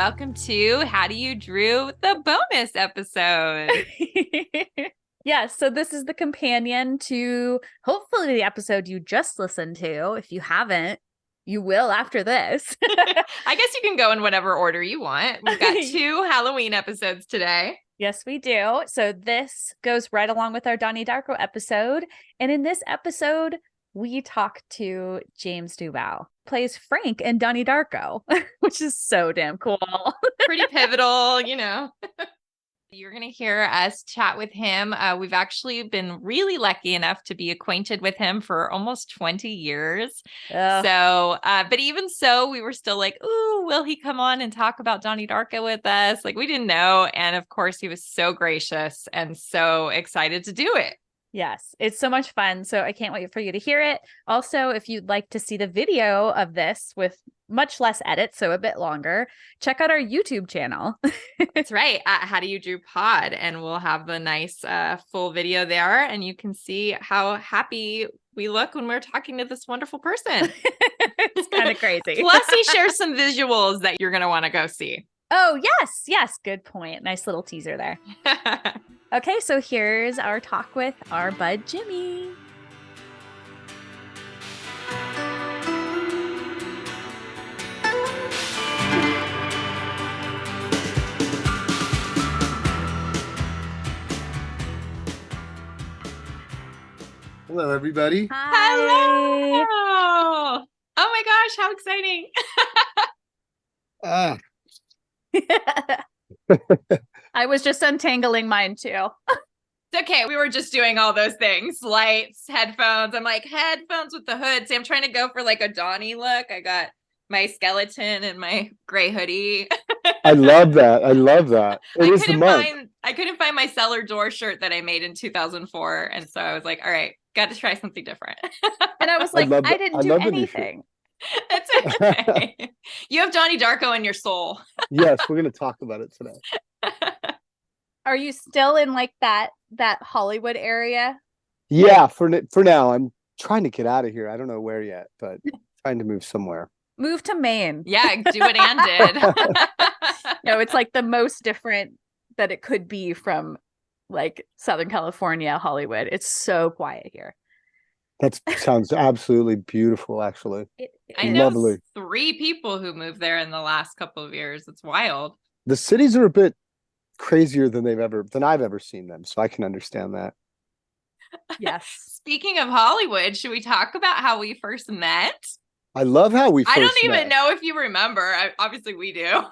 welcome to How Do You Drew, the bonus episode. Yes, so this is the companion to hopefully the episode you just listened to. If you haven't, you will after this. I guess you can go in whatever order you want. We've got 2 Halloween episodes today. Yes, we do. So this goes right along with our Donnie Darko episode. And in this episode, we talk to James Duval, plays Frank in Donnie Darko, which is so damn cool. Pretty pivotal, you know. You're going to hear us chat with him. We've actually been really lucky enough to be acquainted with him for almost 20 years. So, but even so, we were still like, ooh, will he come on and talk about Donnie Darko with us? Like, we didn't know. And of course, he was so gracious and so excited to do it. Yes, it's so much fun. So I can't wait for you to hear it. Also, if you'd like to see the video of this with much less edits, so a bit longer, check out our YouTube channel. That's right. At How Do You Drew Pod. And we'll have the nice full video there. And you can see how happy we look when we're talking to this wonderful person. It's kind of crazy. Plus, he shares some visuals that you're going to want to go see. Oh, yes. Yes. Good point. Nice little teaser there. Okay, so here's our talk with our bud, Jimmy. Hello, everybody. Hi. Hello. Oh my gosh, how exciting. I was just untangling mine too. It's okay. We were just doing all those things. Lights, headphones. I'm like, headphones with the hood. See, I'm trying to go for like a Donnie look. I got my skeleton and my gray hoodie. I love that. I love that. I couldn't find my cellar door shirt that I made in 2004. And so I was like, all right, got to try something different. And I was like, I didn't do anything. It's okay. You have Donnie Darko in your soul. Yes, we're going to talk about it today. Are you still in like that Hollywood area? Yeah, for now. I'm trying to get out of here. I don't know where yet, but trying to move somewhere. Move to Maine. Yeah, do what Ann did. No, it's like the most different that it could be from like Southern California, Hollywood. It's so quiet here. That sounds absolutely beautiful, actually. I know lovely. 3 people who moved there in the last couple of years. It's wild. The cities are a bit crazier than I've ever seen them, so I can understand that. Yes. Speaking of Hollywood, should we talk about how we first met? I love how we first met. I don't even know if you remember. Obviously we do.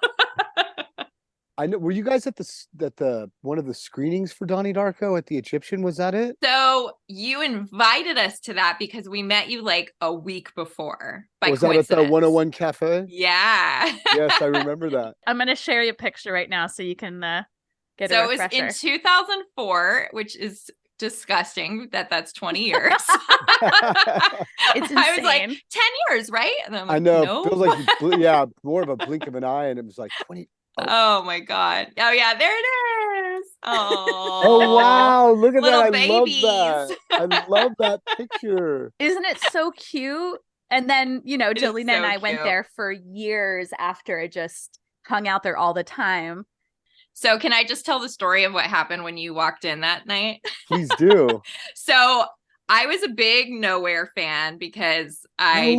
I know. Were you guys at the one of the screenings for Donnie Darko at the Egyptian? Was that it? So you invited us to that because we met you like a week before. Was that at the 101 Cafe? Yeah. Yes, I remember that. I'm going to share you a picture right now so you can get a refresher. So it was in 2004, which is disgusting that's 20 years. It's insane. I was like 10 years, right? And I'm like, I know. No. It feels like more of a blink of an eye, and it was like 20. Oh my God. Oh yeah, there it is. Oh, oh wow, look at little that. babies. I love that picture. Isn't it so cute? And then, Jolene and I went cute. there for years after. I just hung out there all the time. So can I just tell the story of what happened when you walked in that night? Please do. So I was a big Nowhere fan because I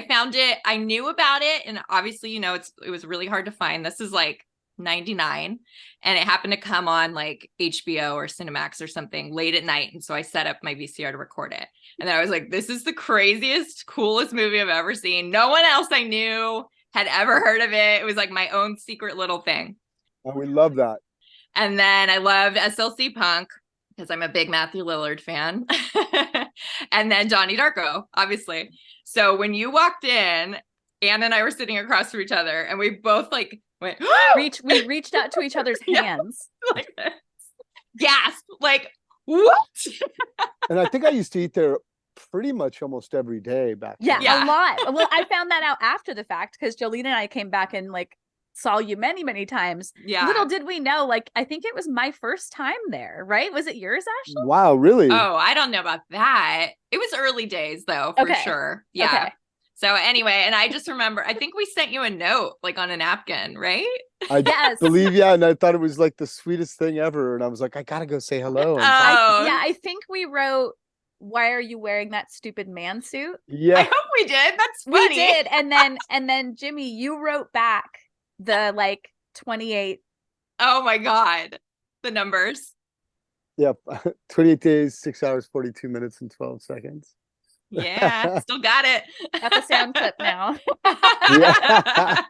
found it. I knew about it. And obviously, it was really hard to find. This is like 99 and it happened to come on like HBO or Cinemax or something late at night. And so I set up my VCR to record it. And then I was like, this is the craziest, coolest movie I've ever seen. No one else I knew had ever heard of it. It was like my own secret little thing. Oh, we love that. And then I loved SLC Punk because I'm a big Matthew Lillard fan. And then Donnie Darko, obviously. So when you walked in, Anne and I were sitting across from each other and we both like went, we reached out to each other's hands. Like this. Gasp, like, what? And I think I used to eat there pretty much almost every day back then. Yeah, a lot. Well, I found that out after the fact because Jolene and I came back and like saw you many, many times. Yeah. Little did we know, like, I think it was my first time there, right? Was it yours, Ashley? Wow, really? Oh, I don't know about that. It was early days though, for sure. Yeah. Okay. So anyway, and I just remember, I think we sent you a note like on a napkin, right? I believe, yeah, and I thought it was like the sweetest thing ever, and I was like, I gotta go say hello. And I think we wrote, "Why are you wearing that stupid man suit?" Yeah, I hope we did. That's funny. We did, and then Jimmy, you wrote back the like 28. Oh my God, the numbers. Yep, 28 days, 6 hours, 42 minutes, and 12 seconds. Yeah, still got it. Got the sound clip now. Yeah.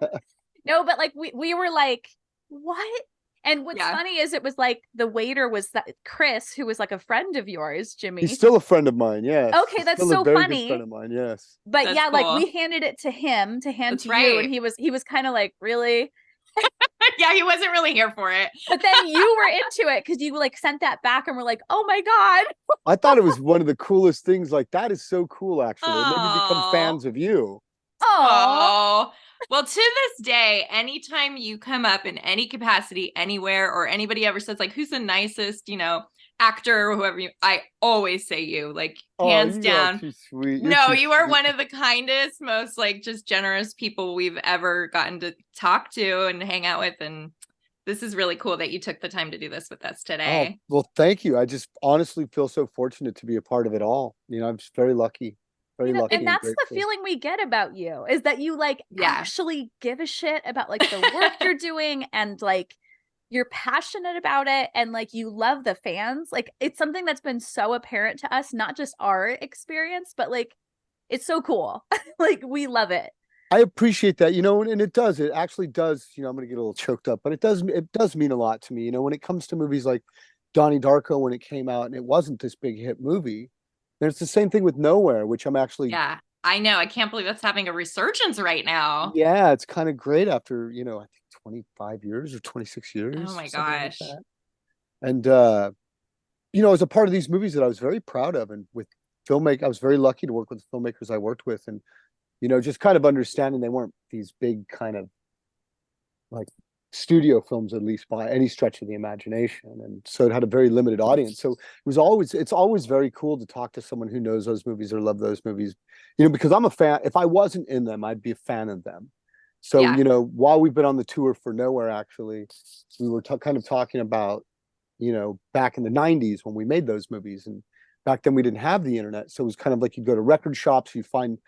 No, but like we were like, what? And what's funny is it was like the waiter was that Chris, who was like a friend of yours, Jimmy. He's still a friend of mine, yes. Okay, that's so funny. Good friend of mine, yes. But That's yeah, cool. like we handed it to him to hand That's to right. you, and he was kind of like, really? Yeah, he wasn't really here for it. But then you were into it because you like sent that back and we're like, oh my God. I thought it was one of the coolest things. Like, that is so cool, actually. It made me become Aw. fans of you. Oh, well, to this day, anytime you come up in any capacity, anywhere, or anybody ever says like, who's the nicest, actor or whoever I always say you, like, hands down. Too sweet. You are one of the kindest, most like just generous people we've ever gotten to talk to and hang out with. And this is really cool that you took the time to do this with us today. Oh, well, thank you. I just honestly feel so fortunate to be a part of it all. I'm just very lucky. Lucky. And that's the feeling we get about you, is that you like actually give a shit about like the work you're doing, and like you're passionate about it, and like you love the fans. Like, it's something that's been so apparent to us, not just our experience, but like it's so cool. Like, we love it. I appreciate that, and it actually does, I'm going to get a little choked up, but it does mean a lot to me. When it comes to movies like Donnie Darko, when it came out and it wasn't this big hit movie, there's the same thing with Nowhere, which I'm actually. Yeah, I know. I can't believe that's having a resurgence right now. Yeah, it's kind of great after, I think 25 years or 26 years. Oh my gosh. Like and, as a part of these movies that I was very proud of, and with I was very lucky to work with the filmmakers I worked with, and, just kind of understanding they weren't these big kind of like studio films, at least by any stretch of the imagination, and so it had a very limited audience. So it's always very cool to talk to someone who knows those movies or love those movies, because I'm a fan. If I wasn't in them, I'd be a fan of them. So while we've been on the tour for Nowhere, actually, we were kind of talking about back in the 90s when we made those movies, and back then we didn't have the internet, so it was kind of like you go to record shops, you found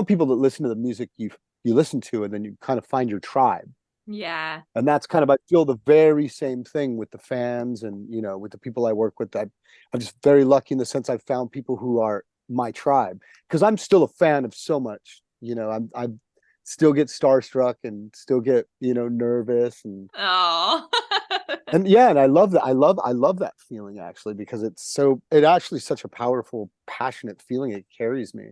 people that listen to the music you listen to, and then you kind of find your tribe. Yeah. And that's kind of, I feel the very same thing with the fans and, with the people I work with. I'm just very lucky in the sense I've found people who are my tribe, because I'm still a fan of so much, I still get starstruck and still get, nervous and, and I love that. I love that feeling, actually, because it actually such a powerful, passionate feeling. It carries me.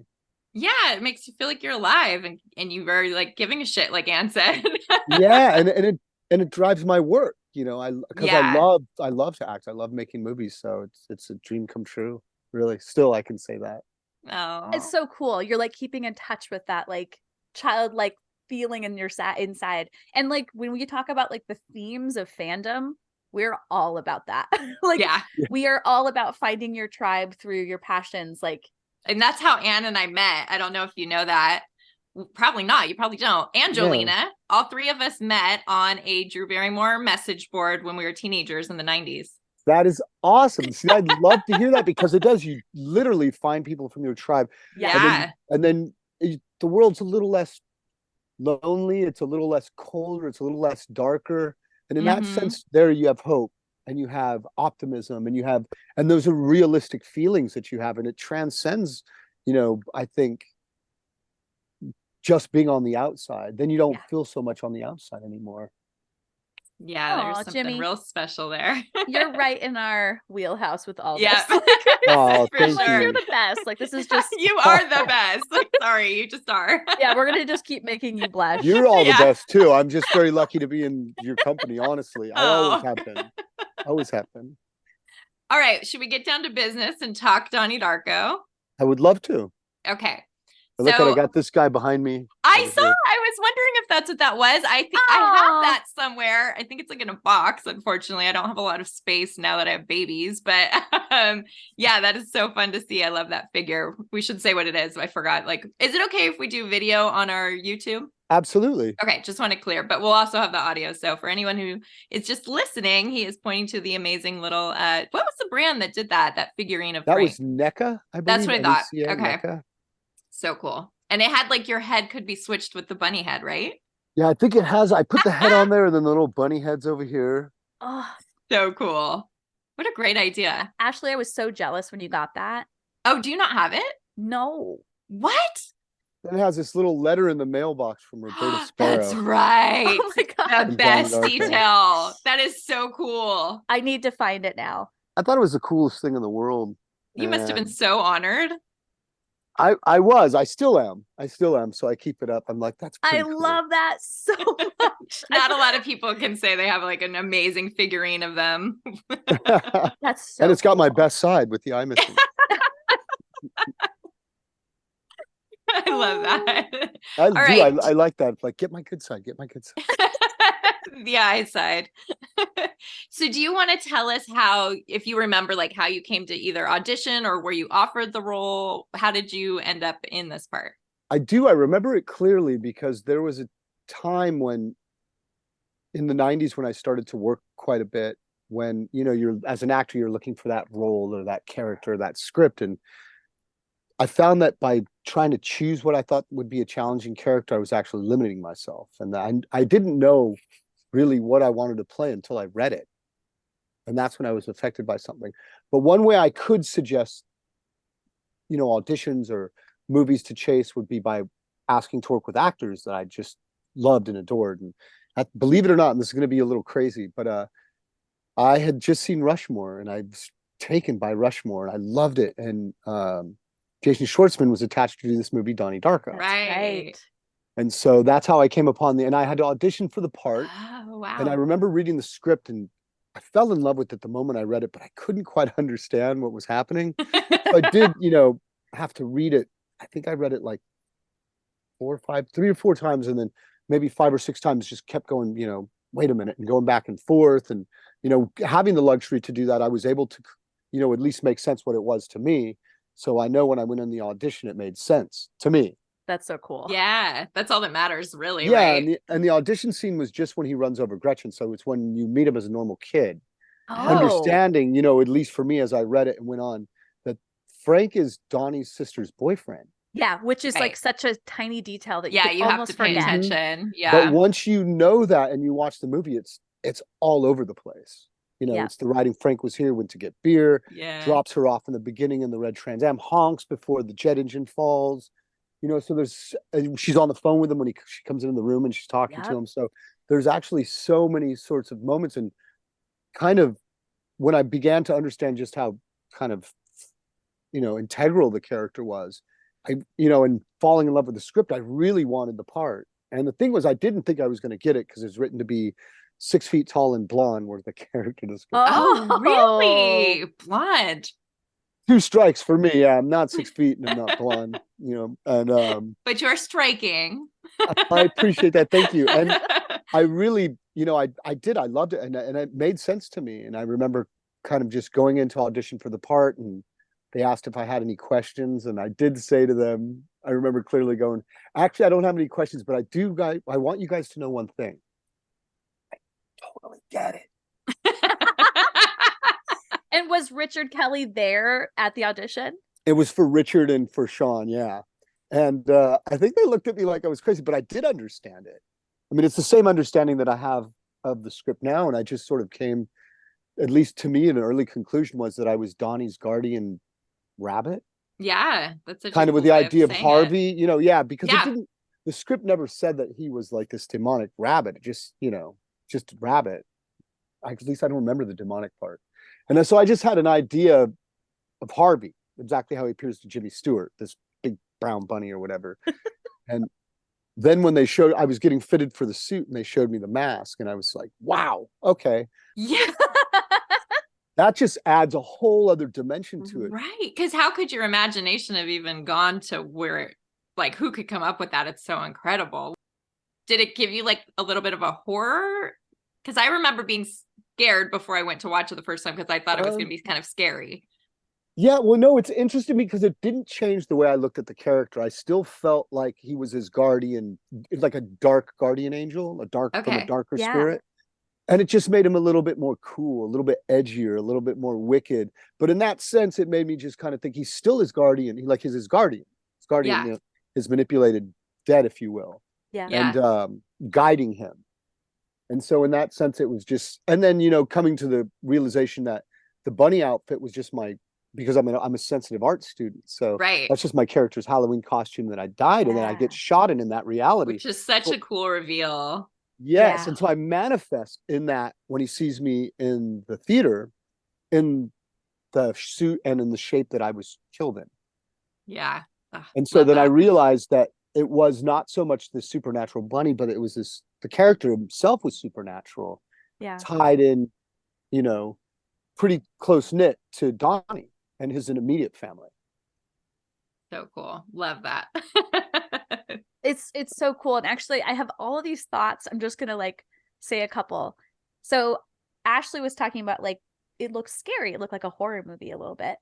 Yeah, it makes you feel like you're alive and you are like giving a shit, like Anne said. Yeah, and it drives my work, because I love to act. I love making movies, so it's a dream come true. Really, still I can say that. Oh, it's so cool. You're like keeping in touch with that like childlike feeling in your inside, and like when we talk about like the themes of fandom, we're all about that. Like, we are all about finding your tribe through your passions, like. And that's how Anne and I met. I don't know if you know that. Probably not. You probably don't. Angelina, all three of us met on a Drew Barrymore message board when we were teenagers in the 90s. That is awesome. See, I'd love to hear that, because it does. You literally find people from your tribe. Yeah. And then the world's a little less lonely. It's a little less colder. It's a little less darker. And in that sense, there you have hope, and you have optimism, and those are realistic feelings that you have, and it transcends, I think, just being on the outside. Then you don't feel so much on the outside anymore. Yeah, there's something Jimmy, real special there. You're right in our wheelhouse with all this. Oh, thank you. You're the best. Like, this is just you are the best. Like, sorry, you just are. Yeah, we're gonna just keep making you blush. You're all the best too. I'm just very lucky to be in your company, honestly. I always have been. Always have been. All right, should we get down to business and talk Donnie Darko? I would love to. Okay. Look at, I got this guy behind me. I was wondering if that's what that was. I think I have that somewhere. I think it's like in a box. Unfortunately, I don't have a lot of space now that I have babies, but yeah, that is so fun to see. I love that figure. We should say what it is. I forgot. Like, is it okay if we do video on our YouTube? Absolutely. Okay, just want to clear, but we'll also have the audio. So for anyone who is just listening, he is pointing to the amazing little what was the brand that did that figurine of that Frank? was NECA, I believe. That's what I thought. NECA, okay. NECA. So cool. And it had like your head could be switched with the bunny head, right? Yeah, I think it has. I put the head on there and then the little bunny heads over here. Oh, so cool. What a great idea. Ashley, I was so jealous when you got that. Oh, do you not have it? No. What? Then it has this little letter in the mailbox from Roberta Sparrow. That's right. Oh my God. The best detail. That is so cool. I need to find it now. I thought it was the coolest thing in the world. You must have been so honored. I still am. So I keep it up. I'm like, that's pretty cool. Love that so much. Not a lot of people can say they have like an amazing figurine of them. That's so and it's got my cool. best side with the eye missing. I love that. I like that. Like, get my good side. The eye side. So do you want to tell us how, if you remember, like how you came to either audition or were you offered the role? How did you end up in this part? I do. I remember it clearly because there was a time when in the 90s when I started to work quite a bit, when, you know, you're as an actor, you're looking for that role or that character, that script. And I found that by trying to choose what I thought would be a challenging character, I was actually limiting myself. And I didn't know really what I wanted to play until I read it. And that's when I was affected by something. But one way I could suggest, you know, auditions or movies to chase would be by asking to work with actors that I just loved and adored. And believe it or not, and this is going to be a little crazy, but I had just seen Rushmore and I was taken by Rushmore and I loved it. And Jason Schwartzman was attached to do this movie, Donnie Darko. Right. And so that's how I came upon and I had to audition for the part. Oh, wow. And I remember reading the script and I fell in love with it the moment I read it, but I couldn't quite understand what was happening. So I did, you know, have to read it. I think I read it like 3 or 4 times. And then maybe 5 or 6 times just kept going, you know, wait a minute, and going back and forth. And, you know, having the luxury to do that, I was able to, you know, at least make sense what it was to me. So I know when I went in the audition, it made sense to me. That's so cool. Yeah, that's all that matters, really. Yeah, right? and the audition scene was just when he runs over Gretchen. So it's when you meet him as a normal kid. Oh. Understanding, you know, at least for me as I read it and went on, that Frank is Donnie's sister's boyfriend. Yeah, which is like such a tiny detail that you almost have to pay forget. attention. Yeah. But once you know that and you watch the movie, it's all over the place. You know, it's the writing. Frank was here, went to get beer, drops her off in the beginning in the red Trans Am, honks before the jet engine falls. You know, so she's on the phone with him when she comes into the room and she's talking to him. So there's actually so many sorts of moments. And kind of when I began to understand just how kind of, you know, integral the character was, you know, and falling in love with the script, I really wanted the part. And the thing was, I didn't think I was going to get it because it's written to be 6 feet tall and blonde was the character description. Oh, really? Blonde. 2 strikes for me. Yeah, I'm not 6 feet and I'm not blonde, you know, and but you're striking. I appreciate that. Thank you. And I really, you know, I loved it and it made sense to me. And I remember kind of just going into audition for the part and they asked if I had any questions and I did say to them, I remember clearly going, actually, I don't have any questions, but I want you guys to know one thing. I totally get it. And was Richard Kelly there at the audition? It was for Richard and for Sean, yeah. And I think they looked at me like I was crazy, but I did understand it. I mean, it's the same understanding that I have of the script now, and I just sort of came, at least to me, an early conclusion was that I was Donnie's guardian rabbit. Yeah, that's kind of with the idea of Harvey, you know, because the script never said that he was like this demonic rabbit. It just, you know, just rabbit. At least I don't remember the demonic part. And so I just had an idea of Harvey, exactly how he appears to Jimmy Stewart, this big brown bunny or whatever. And then when they showed, I was getting fitted for the suit and they showed me the mask and I was like, wow, okay. Yeah. That just adds a whole other dimension to it. Right. Because how could your imagination have even gone to where like, who could come up with that? It's so incredible. Did it give you like a little bit of a horror? Because I remember being scared before I went to watch it the first time because I thought it was going to be kind of scary. Yeah, well, no, it's interesting because it didn't change the way I looked at the character. I still felt like he was his guardian, like a dark guardian angel, from a darker spirit. And it just made him a little bit more cool, a little bit edgier, a little bit more wicked. But in that sense, it made me just kind of think he's still his guardian. He's his guardian, his manipulated dead, if you will. Yeah. And guiding him. And so in that sense, it was just, and then, coming to the realization that the bunny outfit was just because I'm a sensitive art student. So that's just my character's Halloween costume that I dyed. And then I get shot in that reality. Which is such a cool reveal. Yes. Yeah. And so I manifest in that when he sees me in the theater, in the suit and in the shape that I was killed in. Yeah. And so then I realized that it was not so much the supernatural bunny, but it was the character himself was supernatural. Yeah. Tied in, pretty close knit to Donnie and his immediate family. So cool. Love that. It's so cool. And actually I have all of these thoughts. I'm just gonna say a couple. So Ashley was talking about it looks scary. It looked like a horror movie a little bit.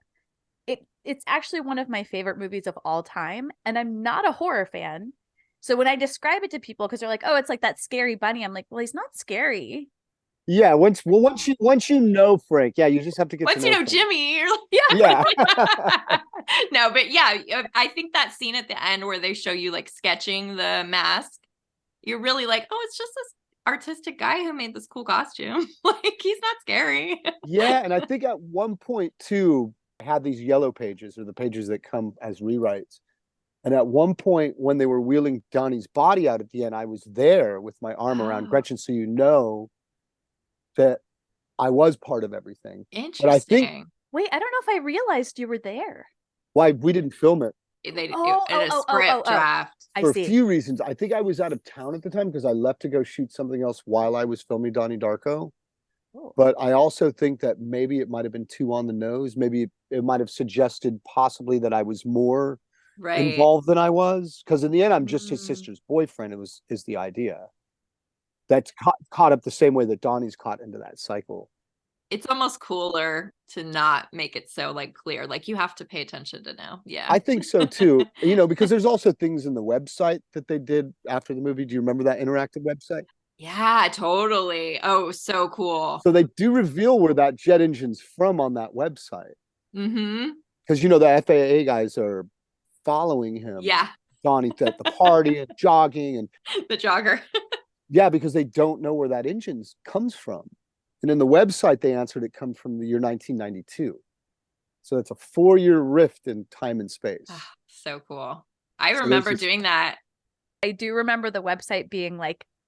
It's actually one of my favorite movies of all time. And I'm not a horror fan. So when I describe it to people, because they're like, oh, it's like that scary bunny. I'm like, well, he's not scary. Yeah, once you know Frank, yeah, you just have to get once to know Frank. Jimmy, you're like, yeah. No, but yeah, I think that scene at the end where they show you sketching the mask, you're really like, oh, it's just this artistic guy who made this cool costume. He's not scary. Yeah, and I think at one point too, I had these yellow pages or the pages that come as rewrites. And at one point when they were wheeling Donnie's body out at the end, I was there with my arm around Gretchen, so that I was part of everything. Interesting. But I think, wait, I don't know if I realized you were there. Why we didn't film it. They did a script draft. For a few reasons. I think I was out of town at the time because I left to go shoot something else while I was filming Donnie Darko. Oh. But I also think that maybe it might have been too on the nose. Maybe it might have suggested possibly that I was more involved than I was. Because in the end, I'm just his sister's boyfriend. Is the idea. That's caught up the same way that Donnie's caught into that cycle. It's almost cooler to not make it so clear. You have to pay attention to know. Yeah. I think so too. Because there's also things in the website that they did after the movie. Do you remember that interactive website? Yeah, totally. Oh, so cool. So they do reveal where that jet engine's from on that website. Mm-hmm. Because the FAA guys are following him. Yeah. Donnie at the party and jogging and the jogger. Yeah, because they don't know where that engine comes from. And in the website, they answered it comes from the year 1992. So it's a 4-year rift in time and space. So cool. I remember doing that. I do remember the website being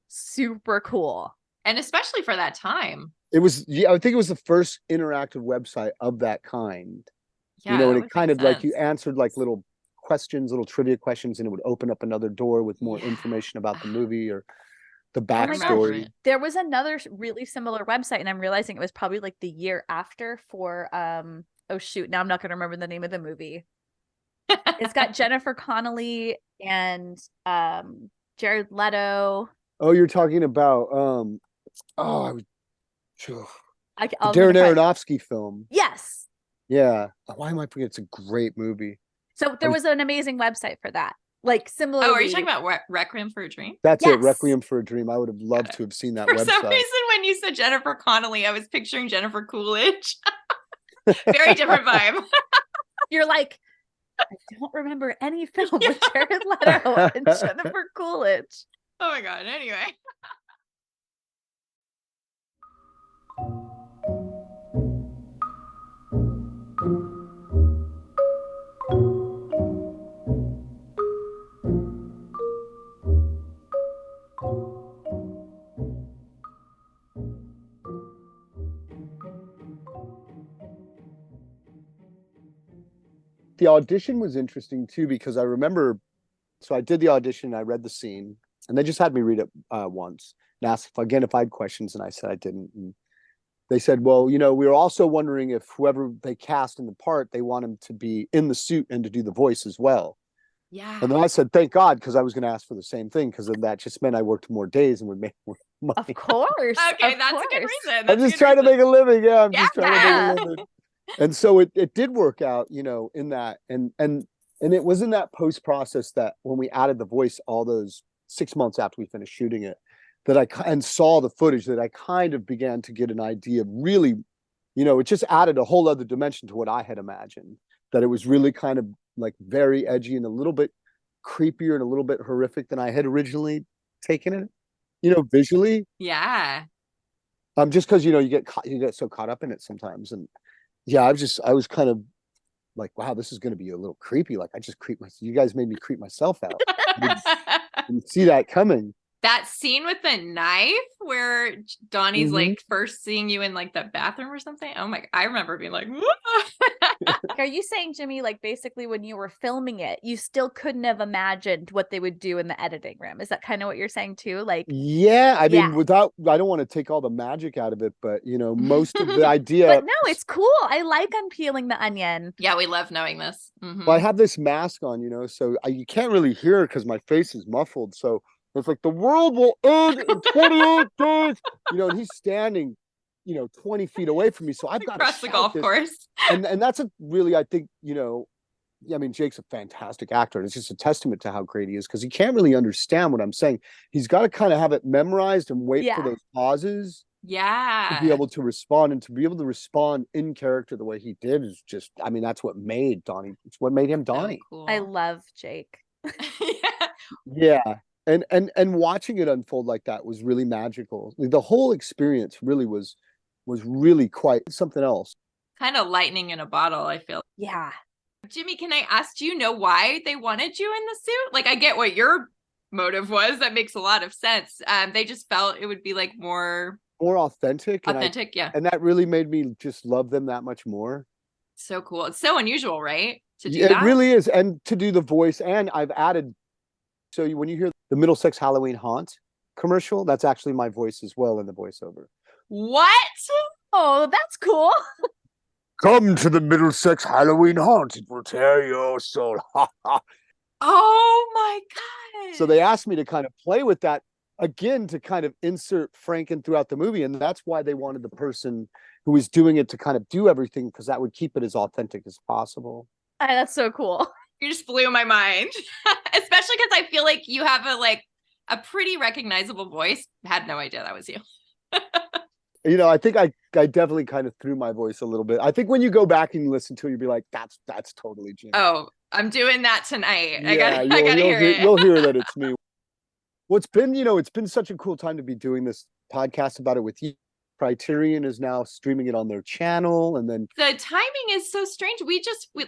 super cool. And especially for that time. It was, I think it was the first interactive website of that kind. Yeah, and it kind of you answered little questions, little trivia questions, and it would open up another door with more information about the movie or the backstory. There was another really similar website, and I'm realizing it was probably the year after for oh shoot, now I'm not going to remember the name of the movie. It's got Jennifer Connelly and Jared Leto. Oh, you're talking about the Darren Aronofsky film. Yes. Yeah. Why am I forgetting? It's a great movie. So there was an amazing website for that. Similarly. Oh, are you talking about Requiem for a Dream? That's it, Requiem for a Dream. I would have loved to have seen that website. For some reason, when you said Jennifer Connelly, I was picturing Jennifer Coolidge. Very different vibe. You're I don't remember any film with Jared Leto and Jennifer Coolidge. Oh my God. Anyway. The audition was interesting too, because I remember, so I did the audition, I read the scene, and they just had me read it once and asked if I had questions, and I said I didn't. And they said, well, we were also wondering if whoever they cast in the part, they want him to be in the suit and to do the voice as well. Yeah. And then I said, thank God, because I was going to ask for the same thing, because that just meant I worked more days and would make more money. Of course. Okay, of that's course. a good reason. I'm just trying to make a living. Yeah, I'm just trying to make a living. And so it did work out, in that. And it was in that post process that when we added the voice all those 6 months after we finished shooting it, that and saw the footage, that I kind of began to get an idea of really, it just added a whole other dimension to what I had imagined, that it was really kind of like very edgy and a little bit creepier and a little bit horrific than I had originally taken it, visually. Yeah. Just because, you get so caught up in it sometimes. And yeah, I was kind of like, wow, this is going to be a little creepy. Like, I just you guys made me creep myself out. Didn't see that coming. That scene with the knife where Donnie's like first seeing you in like the bathroom or something. Oh my, I remember being like, are you saying, Jimmy, like basically when you were filming it, you still couldn't have imagined what they would do in the editing room? Is that kind of what you're saying too? Like, yeah, I mean, I don't want to take all the magic out of it, but most of the idea. But no, it's cool. I like unpeeling the onion. Yeah, we love knowing this. Well, I have this mask on, so you can't really hear it because my face is muffled. So it's like, the world will end in 28 days, and he's standing, 20 feet away from me. So I've got across the golf course. And that's really, I think, I mean, Jake's a fantastic actor. And it's just a testament to how great he is, because he can't really understand what I'm saying. He's got to kind of have it memorized and wait for those pauses. Yeah. To be able to respond, and to be able to respond in character the way he did is just, I mean, that's what made Donnie. It's what made him Donnie. So cool. I love Jake. Yeah. And watching it unfold like that was really magical. The whole experience really was really quite something else. Kind of lightning in a bottle, I feel. Yeah. Jimmy, can I ask, do you know why they wanted you in the suit? Like, I get what your motive was. That makes a lot of sense. They just felt it would be like more authentic. Yeah. And that really made me just love them that much more. So cool. It's so unusual, right? To do that. It really is. And to do the voice, and I've added, so when you hear the Middlesex Halloween Haunt commercial, that's actually my voice as well in the voiceover. What? Oh, that's cool. Come to the Middlesex Halloween Haunt. It will tear your soul. Oh my God. So they asked me to kind of play with that again, to kind of insert Franken throughout the movie. And that's why they wanted the person who was doing it to kind of do everything, because that would keep it as authentic as possible. That's so cool. You just blew my mind. Especially because I feel like you have a pretty recognizable voice. Had no idea that was you. I think I definitely kind of threw my voice a little bit. I think when you go back and listen to it, you'll be like, that's totally Jimmy. Oh, I'm doing that tonight. Yeah, I gotta hear it. You'll hear that it's me. Well, it's been such a cool time to be doing this podcast about it with you. Criterion is now streaming it on their channel, and then the timing is so strange.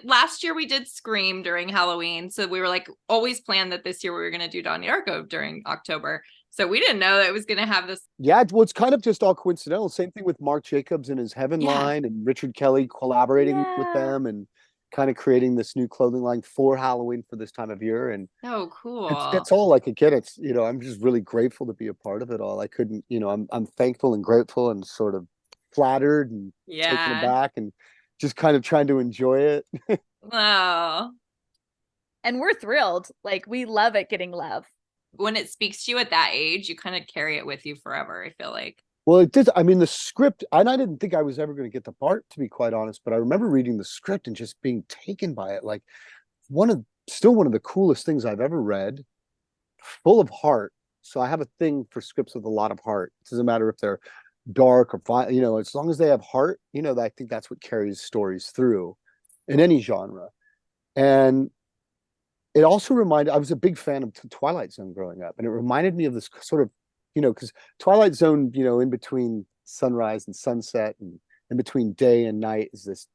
Last year we did Scream during Halloween, so we were like always planned that this year we were going to do Donnie Darko during October. So we didn't know that it was going to have this. Yeah, well, it's kind of just all coincidental. Same thing with Marc Jacobs and his Heaven line, and Richard Kelly collaborating with them, and kind of creating this new clothing line for Halloween for this time of year. And oh, cool. It's all I could get. It's, I'm just really grateful to be a part of it all. I couldn't, I'm thankful and grateful and sort of flattered and taken aback and just kind of trying to enjoy it. Oh. And we're thrilled. Like, we love it getting love. When it speaks to you at that age, you kind of carry it with you forever, I feel like. Well, it did. I mean, the script, and I didn't think I was ever going to get the part, to be quite honest, but I remember reading the script and just being taken by it. Like, still one of the coolest things I've ever read, full of heart. So I have a thing for scripts with a lot of heart. It doesn't matter if they're dark or violent, as long as they have heart, I think that's what carries stories through in any genre. And it also I was a big fan of Twilight Zone growing up, and it reminded me of this sort of, because Twilight Zone, in between sunrise and sunset and in between day and night is this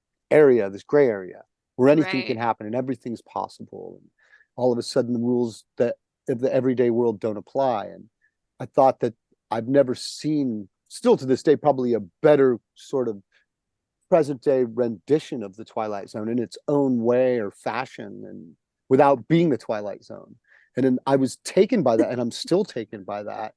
gray area where anything can happen and everything's possible. And all of a sudden the rules that of the everyday world don't apply. And I thought that I've never seen, still to this day, probably a better sort of present day rendition of the Twilight Zone in its own way or fashion, and without being the Twilight Zone. And then I was taken by that, and I'm still taken by that.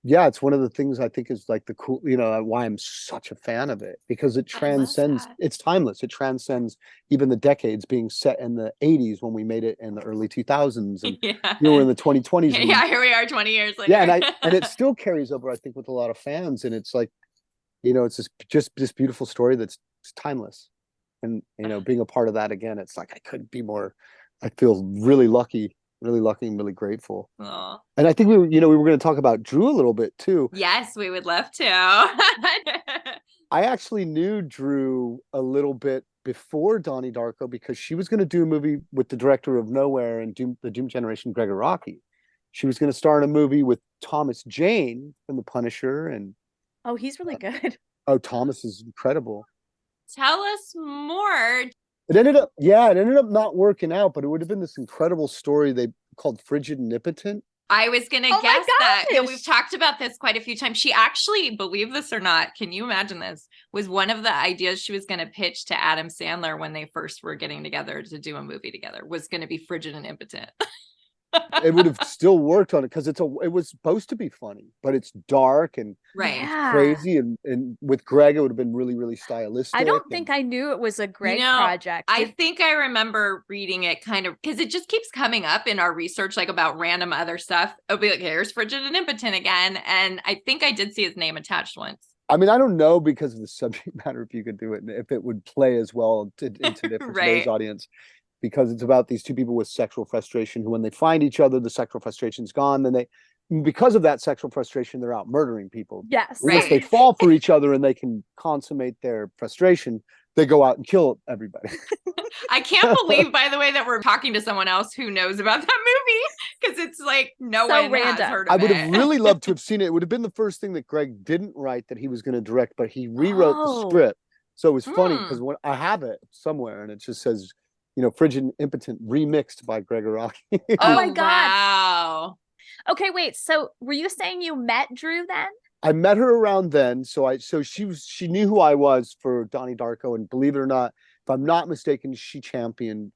yeah, it's one of the things I think is like the cool, why I'm such a fan of it, because it I love transcends, that. it's timeless. It transcends even the decades, being set in the 80s when we made it in the early 2000s, and Yeah. in the 2020s. Yeah, here we are 20 years Yeah, later. and it still carries over, I think, with a lot of fans. And it's like, it's this beautiful story that's timeless. And being a part of that again, it's like I couldn't be more. I feel really lucky and really grateful. Aw. And I think we were going to talk about Drew a little bit too. Yes, we would love to. I actually knew Drew a little bit before Donnie Darko, because she was going to do a movie with the director of Nowhere and the Doom Generation, Gregor Rocky. She was going to star in a movie with Thomas Jane from The Punisher, and Oh, he's really good. oh, Thomas is incredible. Tell us more. It ended up not working out, but it would have been this incredible story they called Frigid and Impotent. I was going to Oh my guess that. Yeah, gosh! we've talked about this quite a few times. She actually, believe this or not, can you imagine this? Was one of the ideas she was going to pitch to Adam Sandler when they first were getting together to do a movie together, was going to be Frigid and Impotent. It would have still worked on it, because it was supposed to be funny, but it's dark and Right. Yeah. crazy, and with Greg it would have been really, really stylistic. I don't think I knew it was a Greg You know, project. I think I remember reading it kind of because it just keeps coming up in our research, like about random other stuff. It'll be like, here's Frigid and Impotent again. And I think I did see his name attached once. I mean, I don't know, because of the subject matter, if you could do it, if it would play as well into for Right. today's audience, because it's about these two people with sexual frustration who, when they find each other, the sexual frustration's gone. Then because of that sexual frustration, they're out murdering people. Yes. Once they fall for each other and they can consummate their frustration, they go out and kill everybody. I can't believe, by the way, that we're talking to someone else who knows about that movie, because it's like no So one random. has heard of I would it. have really loved to have seen it. It would have been the first thing that Greg didn't write that he was going to direct, but he rewrote the script. So it was funny, because when I have it somewhere and it just says, Frigid and Impotent remixed by Gregor Rocky. Oh my God. Wow. Okay, wait. So were you saying you met Drew then? I met her around then, so she knew who I was for Donnie Darko, and believe it or not, if I'm not mistaken,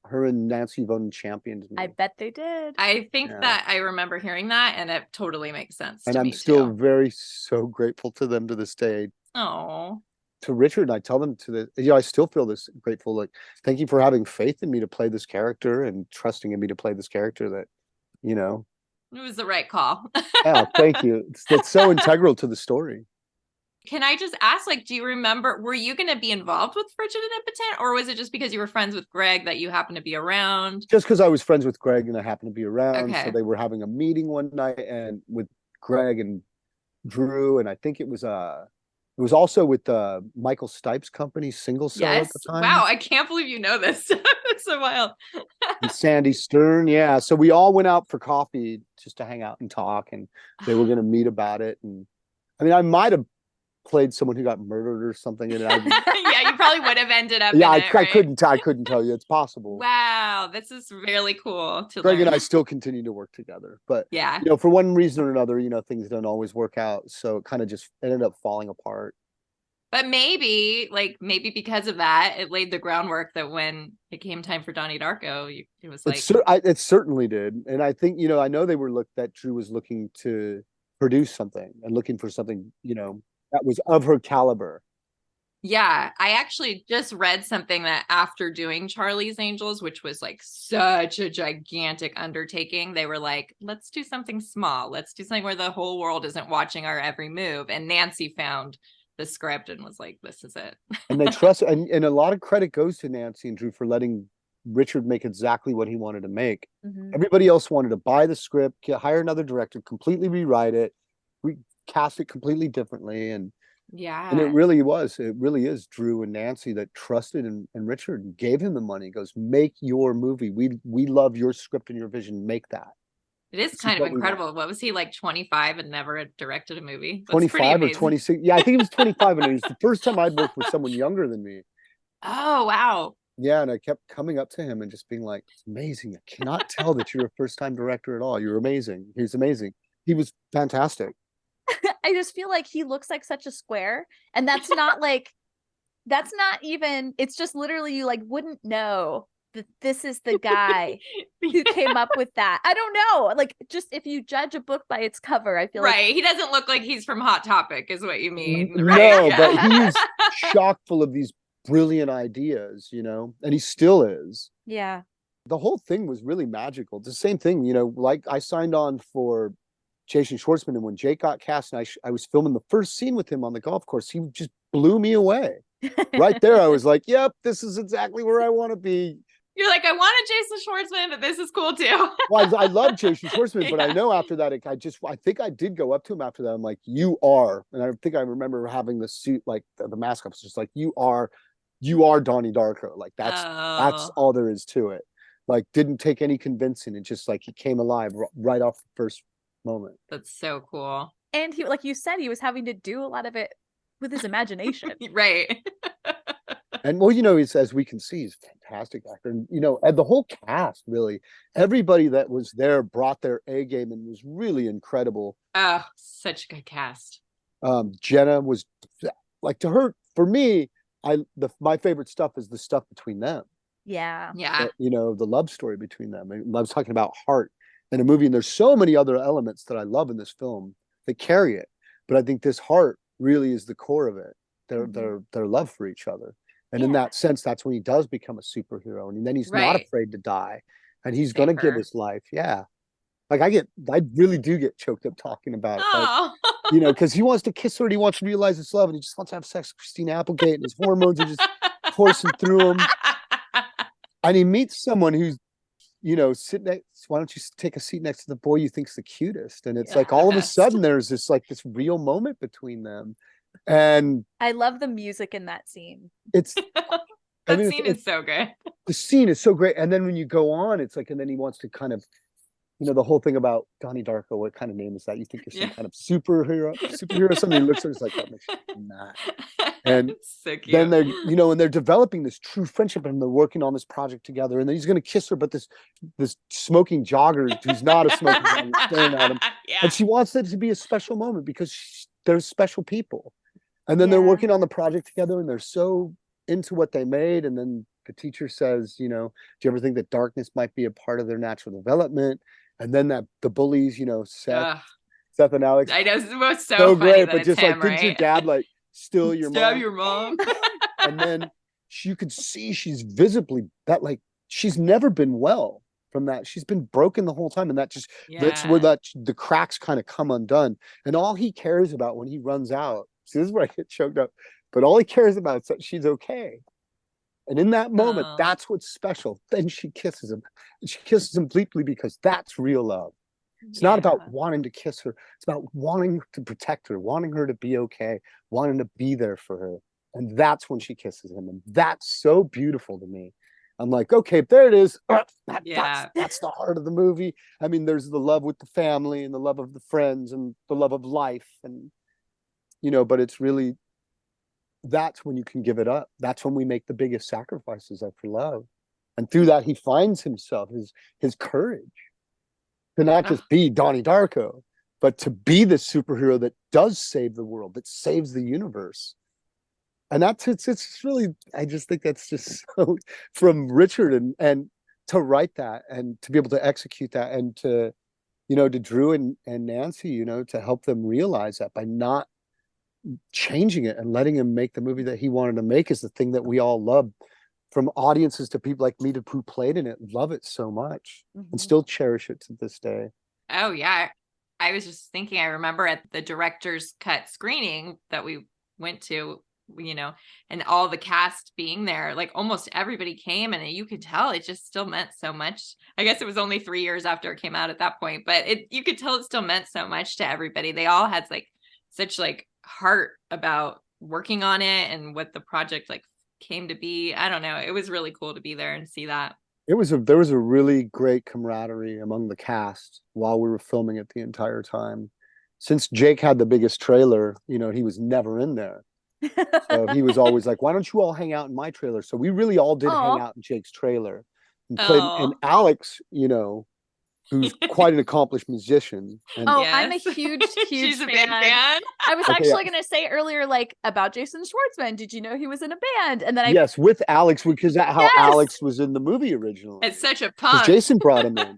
her and Nancy Von championed me. I bet they did. I think that I remember hearing that, and it totally makes sense. And to I'm me still too. so grateful to them to this day. Oh. To Richard, and I tell them I still feel this grateful, like, thank you for having faith in me to play this character and trusting in me to play this character that, It was the right call. yeah, thank you. It's so integral to the story. Can I just ask, like, do you remember, were you going to be involved with Frigid and Impotent, or was it just because you were friends with Greg that you happened to be around? Just because I was friends with Greg and I happened to be around. Okay. So they were having a meeting one night and with Greg and Drew, and I think it was also with Michael Stipe's company, Single Cell, at the time. Wow, I can't believe you know this. It's so wild. And Sandy Stern, yeah. So we all went out for coffee just to hang out and talk, and they were going to meet about it. And I mean, I might have played someone who got murdered or something. And Yeah, you probably would have ended up. Yeah, in it, right? I couldn't tell you. It's possible. Wow, this is really cool to Greg learn. and I still continue to work together, but yeah, for one reason or another, things don't always work out. So it kind of just ended up falling apart. but maybe because of that, it laid the groundwork that when it came time for Donnie Darko, it was like it certainly did. And I think I know that Drew was looking to produce something and looking for something that was of her caliber. Yeah, I actually just read something that after doing Charlie's Angels, which was like such a gigantic undertaking, they were like, let's do something small. Let's do something where the whole world isn't watching our every move. And Nancy found the script and was like, this is it. And they trust, and a lot of credit goes to Nancy and Drew for letting Richard make exactly what he wanted to make. Mm-hmm. Everybody else wanted to buy the script, hire another director, completely rewrite it, recast it completely differently. And it really is Drew and Nancy that trusted in Richard and gave him the money. He goes, make your movie. We love your script and your vision. Make that. It is kind of incredible. What was he, like 25 and never had directed a movie? That's 25 or 26. Yeah, I think he was 25, and it was the first time I'd worked with someone younger than me. Oh, wow. Yeah, and I kept coming up to him and just being like, it's amazing. I cannot tell that you're a first-time director at all. You're amazing. He's amazing. He was fantastic. I just feel like he looks like such a square, and that's not even, it's just literally you like wouldn't know this is the guy who came up with that. I don't know. Like, just if you judge a book by its cover, I feel like he doesn't look like he's from Hot Topic, is what you mean. No, but he's chock full of these brilliant ideas, you know, and he still is. Yeah. The whole thing was really magical. It's the same thing, you know, like I signed on for Jason Schwartzman, and when Jake got cast and I was filming the first scene with him on the golf course, he just blew me away. Right there, I was like, yep, this is exactly where I want to be. You're like, I wanted Jason Schwartzman, but this is cool too. Well, I love Jason Schwartzman, but I know after that, I think I did go up to him after that. I'm like, you are, and I think I remember having the suit, like the mask up. It's just like, you are Donnie Darko. Like that's all there is to it. Like, didn't take any convincing. It just like he came alive right off the first moment. That's so cool. And he, like you said, he was having to do a lot of it with his imagination. Right. And well, you know, as we can see, he's a fantastic actor. And, you know, and the whole cast, really, everybody that was there brought their A game and was really incredible. Oh, such a good cast. Jenna was like, to her, for me, my favorite stuff is the stuff between them. Yeah. You know, the love story between them. And I was talking about heart in a movie, and there's so many other elements that I love in this film that carry it. But I think this heart really is the core of it. Their love for each other. And in that sense, that's when he does become a superhero. And then he's not afraid to die. And he's going to give his life. Yeah. Like I really do get choked up talking about it. Like, you know, because he wants to kiss her and he wants to realize it's love and he just wants to have sex with Christina Applegate and his hormones are just coursing through him. And he meets someone who's, you know, why don't you take a seat next to the boy you think's the cutest? And it's like all of a sudden there's this real moment between them. And I love the music in that scene. It's scene is so good. The scene is so great. And then when you go on, it's like, and then he wants to kind of, you know, the whole thing about Donnie Darko, what kind of name is that? You think you're some kind of superhero, somebody looks at it, it's like, that makes you mad. And so cute. Then they're, you know, and they're developing this true friendship and they're working on this project together. And then he's going to kiss her, but this smoking jogger who's not a smoking jogger staring at him. And she wants it to be a special moment because they're special people. And then they're working on the project together and they're so into what they made. And then the teacher says, you know, do you ever think that darkness might be a part of their natural development? And then the bullies, you know, Seth and Alex. I know, it was so funny great, but just him, like, didn't your dad like steal your mom? Stab your mom. And then you could see she's visibly that, like, she's never been well from that. She's been broken the whole time. And that just, that's where the cracks kind of come undone. And all he cares about when he runs out, see, this is where I get choked up, but all he cares about is that she's okay. And in that moment, that's what's special. Then she kisses him. And she kisses him deeply because that's real love. It's not about wanting to kiss her. It's about wanting to protect her, wanting her to be okay, wanting to be there for her. And that's when she kisses him. And that's so beautiful to me. I'm like, okay, there it is. That's the heart of the movie. I mean, there's the love with the family and the love of the friends and the love of life. And, you know, but it's really, that's when you can give it up. That's when we make the biggest sacrifices for love. And through that, he finds himself, his courage to not just be Donnie Darko, but to be the superhero that does save the world, that saves the universe. And it's really, I just think that's just so, from Richard and to write that and to be able to execute that and to, you know, to Drew and Nancy, you know, to help them realize that by not changing it and letting him make the movie that he wanted to make is the thing that we all love, from audiences to people like me who played in it, love it so much and still cherish it to this day. Oh yeah. I was just thinking, I remember at the director's cut screening that we went to, you know, and all the cast being there, like almost everybody came and you could tell it just still meant so much. I guess it was only 3 years after it came out at that point, but you could tell it still meant so much to everybody. They all had like such like heart about working on it and what the project like came to be. I don't know. It was really cool to be there and see that. There was a really great camaraderie among the cast while we were filming it the entire time. Since Jake had the biggest trailer, you know, he was never in there. So he was always like, why don't you all hang out in my trailer? So we really all did hang out in Jake's trailer and played. And Alex, you know, who's quite an accomplished musician. And Oh, I'm a huge She's a fan. big fan. I was Okay, actually yeah. going to say earlier, like, about Jason Schwartzman. Did you know he was in a band? And then I yes, with Alex, because that's how Yes! Alex was in the movie originally. It's such a Because punk. Jason brought him in.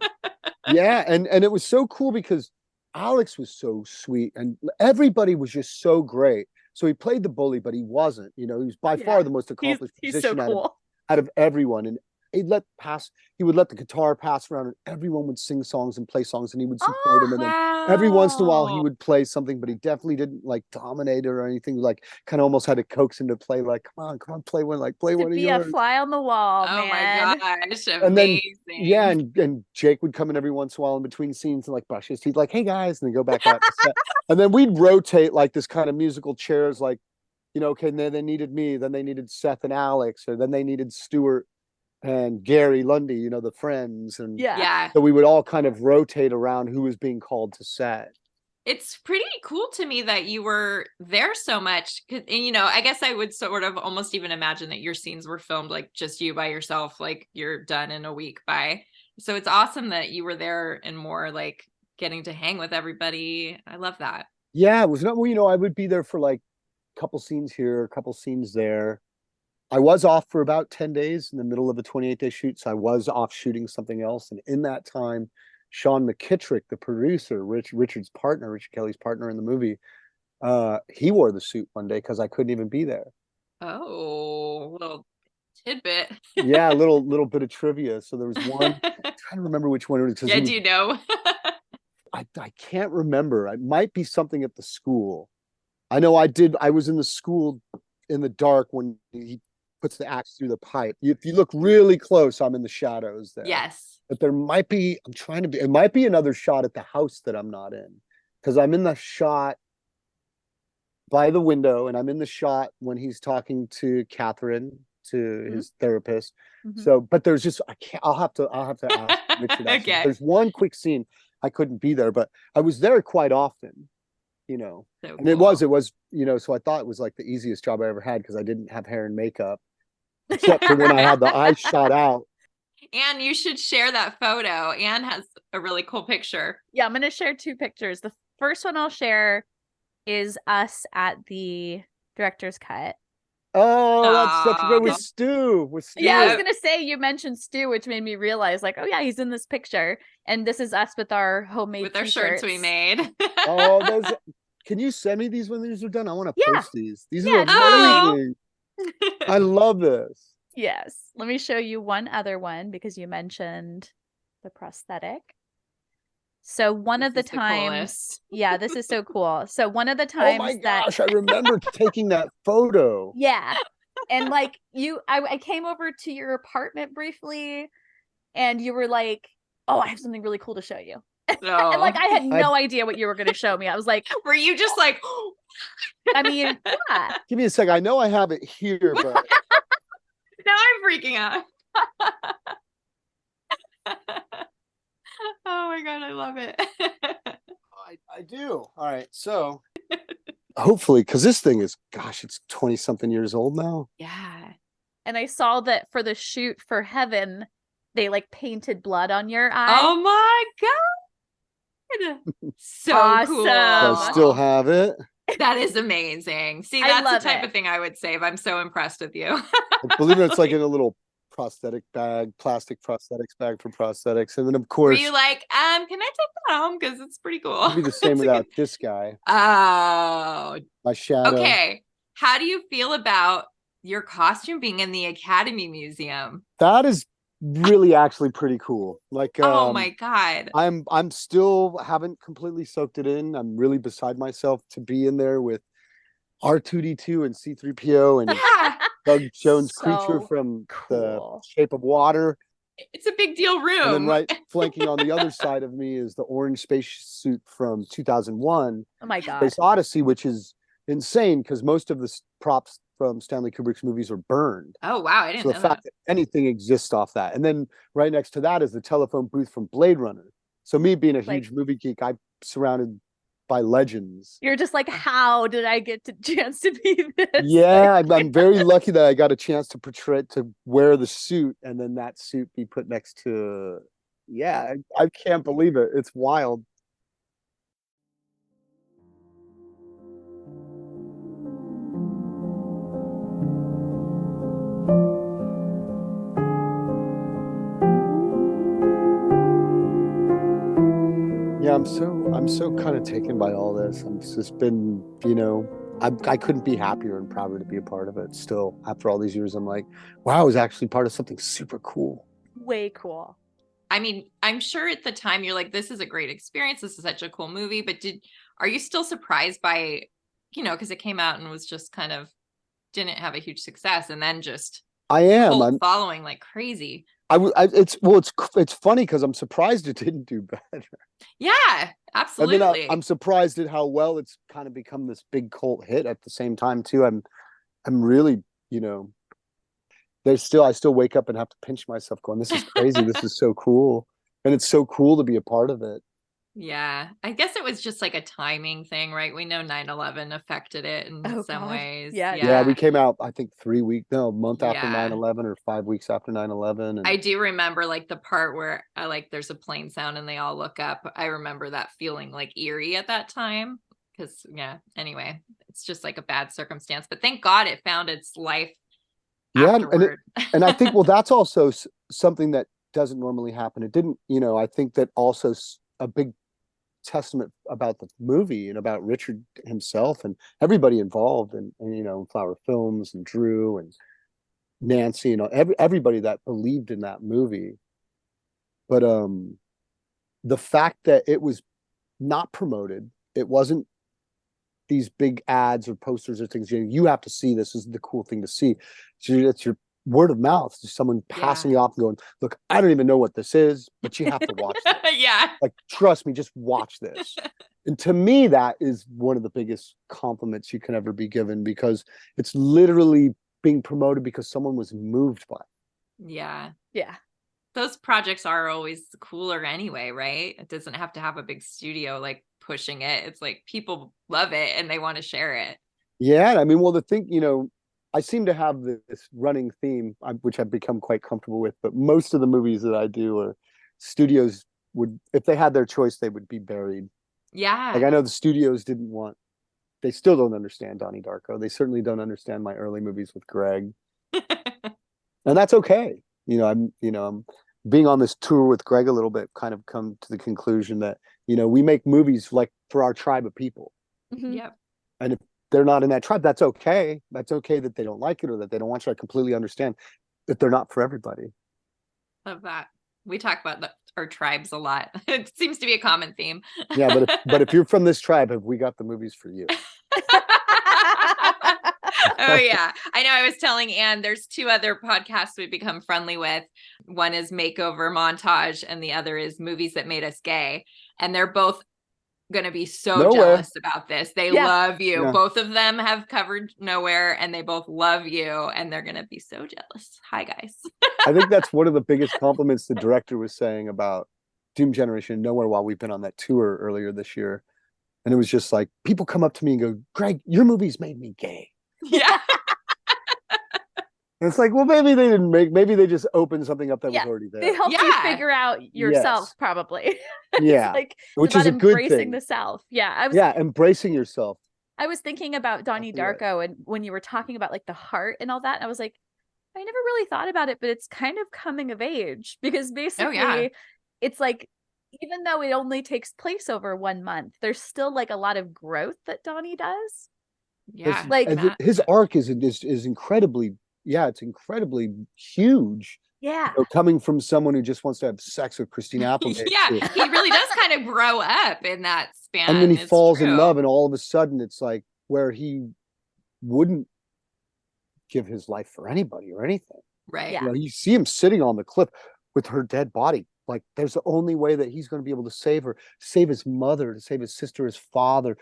Yeah, and it was so cool because Alex was so sweet and everybody was just so great. So he played the bully, but he wasn't. You know, he was by far the most accomplished he's so musician cool. out of everyone. And he would let the guitar pass around and everyone would sing songs and play songs and he would support him. And then every once in a while he would play something, but he definitely didn't like dominate or anything. Like kind of almost had to coax him to play like, come on, play one, like play To one of be yours. a fly on the wall, Oh man. my gosh, amazing. And then and Jake would come in every once in a while in between scenes and like brush his teeth, like, hey guys, and then go back out to set. And then we'd rotate like this kind of musical chairs, like, you know, okay, and then they needed me, then they needed Seth and Alex, or then they needed Stuart and Gary Lundy, you know, the friends. And yeah. so we would all kind of rotate around who was being called to set. It's pretty cool to me that you were there so much. And, you know, I guess I would sort of almost even imagine that your scenes were filmed like just you by yourself, like you're done in a week by. So it's awesome that you were there and more like getting to hang with everybody. I love that. Yeah, it was not, well, you know, I would be there for like a couple scenes here, a couple scenes there. I was off for about 10 days in the middle of a 28-day shoot. So I was off shooting something else. And in that time, Sean McKittrick, the producer, Richard Kelly's partner in the movie, he wore the suit one day because I couldn't even be there. Oh, little tidbit. Yeah, a little bit of trivia. So there was one, I'm trying to remember which one it was. Yeah, do you know? I can't remember. It might be something at the school. I know I was in the school in the dark when he puts the axe through the pipe. If you look really close, I'm in the shadows there. Yes. But there might be, it might be another shot at the house that I'm not in. Because I'm in the shot by the window and I'm in the shot when he's talking to Catherine, to his therapist. So, but there's just, I'll have to ask Richard. Okay. There's one quick scene I couldn't be there, but I was there quite often, you know. So and cool. it was, you know, so I thought it was like the easiest job I ever had because I didn't have hair and makeup, except for when I had the eyes shot out. And you should share that photo. Anne has a really cool picture. Yeah, I'm going to share two pictures. The first one I'll share is us at the director's cut. Oh, that's such a good with Stu. Yeah, I was going to say, you mentioned Stu, which made me realize, like, oh yeah, he's in this picture. And this is us with our homemade with our shirts we made. Oh, can you send me these when these are done? I want to post these. These are amazing. Oh. I love this. Yes. Let me show you one other one because you mentioned the prosthetic. So one of the times, yeah, this is so cool. So one of the times oh my gosh, I remember taking that photo. Yeah. And like I came over to your apartment briefly and you were like, oh, I have something really cool to show you. Oh. And like, I had no idea what you were going to show me. I was like, were you just like, I mean, yeah. Give me a sec. I know I have it here, but now I'm freaking out. Oh my God, I love it. I do. All right. So hopefully, because this thing is, gosh, it's 20 something years old now. Yeah. And I saw that for the shoot for Heaven, they like painted blood on your eye. Oh my God. So awesome. cool. I still have it. That is amazing. See, that's the type of thing I would save. I'm so impressed with you. Believe it, it's like in a little prosthetic bag, plastic prosthetics bag for prosthetics. And then of course, were you like, can I take that home? Because it's pretty cool. It'd be the same without this guy. Oh. My shadow. Okay. How do you feel about your costume being in the Academy Museum? That is really actually pretty cool. Like oh my God. I'm still haven't completely soaked it in. I'm really beside myself to be in there with R2D2 and C3PO and Doug Jones' creature from The Shape of Water. It's a big deal room. And then right flanking on the other side of me is the orange spacesuit from 2001. Oh my God. Space Odyssey, which is insane because most of the props from Stanley Kubrick's movies are burned. Oh, wow. I didn't know the fact that anything exists off that. And then right next to that is the telephone booth from Blade Runner. So me being a huge movie geek, I'm surrounded by legends. You're just like, how did I get the chance to be this? Yeah, I'm very lucky that I got a chance to wear the suit and then that suit be put next to Yeah, I can't believe it. It's wild. Yeah, I'm so kind of taken by all this. I'm just been, I couldn't be happier and prouder to be a part of it. Still, after all these years, I'm like, wow, I was actually part of something super cool. Way cool. I mean, I'm sure at the time you're like, this is a great experience. This is such a cool movie. But are you still surprised by, because it came out and was just kind of didn't have a huge success, and then just I am. I'm following like crazy. It's funny because I'm surprised it didn't do better. Yeah, absolutely. And then I'm surprised at how well it's kind of become this big cult hit at the same time too. I'm really, I still wake up and have to pinch myself going, this is crazy. This is so cool. And it's so cool to be a part of it. Yeah, I guess it was just like a timing thing, right? We know 9/11 affected it in some ways. Yeah, we came out, I think a month after 9/11 or 5 weeks after 9/11. And I do remember like the part where there's a plane sound and they all look up. I remember that feeling like eerie at that time because anyway, it's just like a bad circumstance. But thank God it found its life afterward. And I think, well, that's also something that doesn't normally happen. It didn't, I think that also a big testament about the movie and about Richard himself and everybody involved and Flower Films and Drew and Nancy, everybody that believed in that movie. But the fact that it was not promoted, it wasn't these big ads or posters or things, you have to see this. This is the cool thing to see. So it's your word of mouth, just someone passing you off and going, look, I don't even know what this is, but you have to watch this. Like, trust me, just watch this. And to me, that is one of the biggest compliments you can ever be given, because it's literally being promoted because someone was moved by it. Yeah. Those projects are always cooler anyway, right? It doesn't have to have a big studio like pushing it. It's like people love it and they want to share it. Yeah, I mean, well, the thing, I seem to have this running theme, which I've become quite comfortable with, but most of the movies that I do are studios would, if they had their choice, they would be buried. Yeah. Like, I know the studios they still don't understand Donnie Darko. They certainly don't understand my early movies with Greg. And that's okay. I'm being on this tour with Greg a little bit, kind of come to the conclusion that, we make movies like for our tribe of people. Mm-hmm. Yep. And if they're not in that tribe, that's okay. That's okay that they don't like it or that they don't watch it. I completely understand that they're not for everybody. Love that. We talk about our tribes a lot. It seems to be a common theme. Yeah, but if you're from this tribe, have we got the movies for you? Oh yeah, I know. I was telling Anne, there's 2 other podcasts we've become friendly with. One is Makeover Montage, and the other is Movies That Made Us Gay. And they're both going to be so jealous about this. They love you. Yeah. Both of them have covered Nowhere, and they both love you, and they're going to be so jealous. Hi, guys. I think that's one of the biggest compliments the director was saying about Doom Generation Nowhere while we've been on that tour earlier this year. And it was just like, people come up to me and go, Greg, your movies made me gay. Yeah. And it's like, well, maybe they just opened something up that was already there. They helped you figure out yourself, probably. Yeah. Like, which is a good thing. Embracing the self. Yeah. Embracing yourself. I was thinking about Donnie Darko, and when you were talking about like the heart and all that, I was like, I never really thought about it, but it's kind of coming of age, because basically it's like, even though it only takes place over 1 month, there's still like a lot of growth that Donnie does. Yeah. Like his arc is incredibly, it's incredibly huge. Yeah. Coming from someone who just wants to have sex with Christine Applegate. He really does kind of grow up in that span. And then he falls in love, and all of a sudden it's like where he wouldn't give his life for anybody or anything. Right. Yeah. You see him sitting on the cliff with her dead body. Like, there's the only way that he's going to be able to save her, save his mother, to save his sister, his father,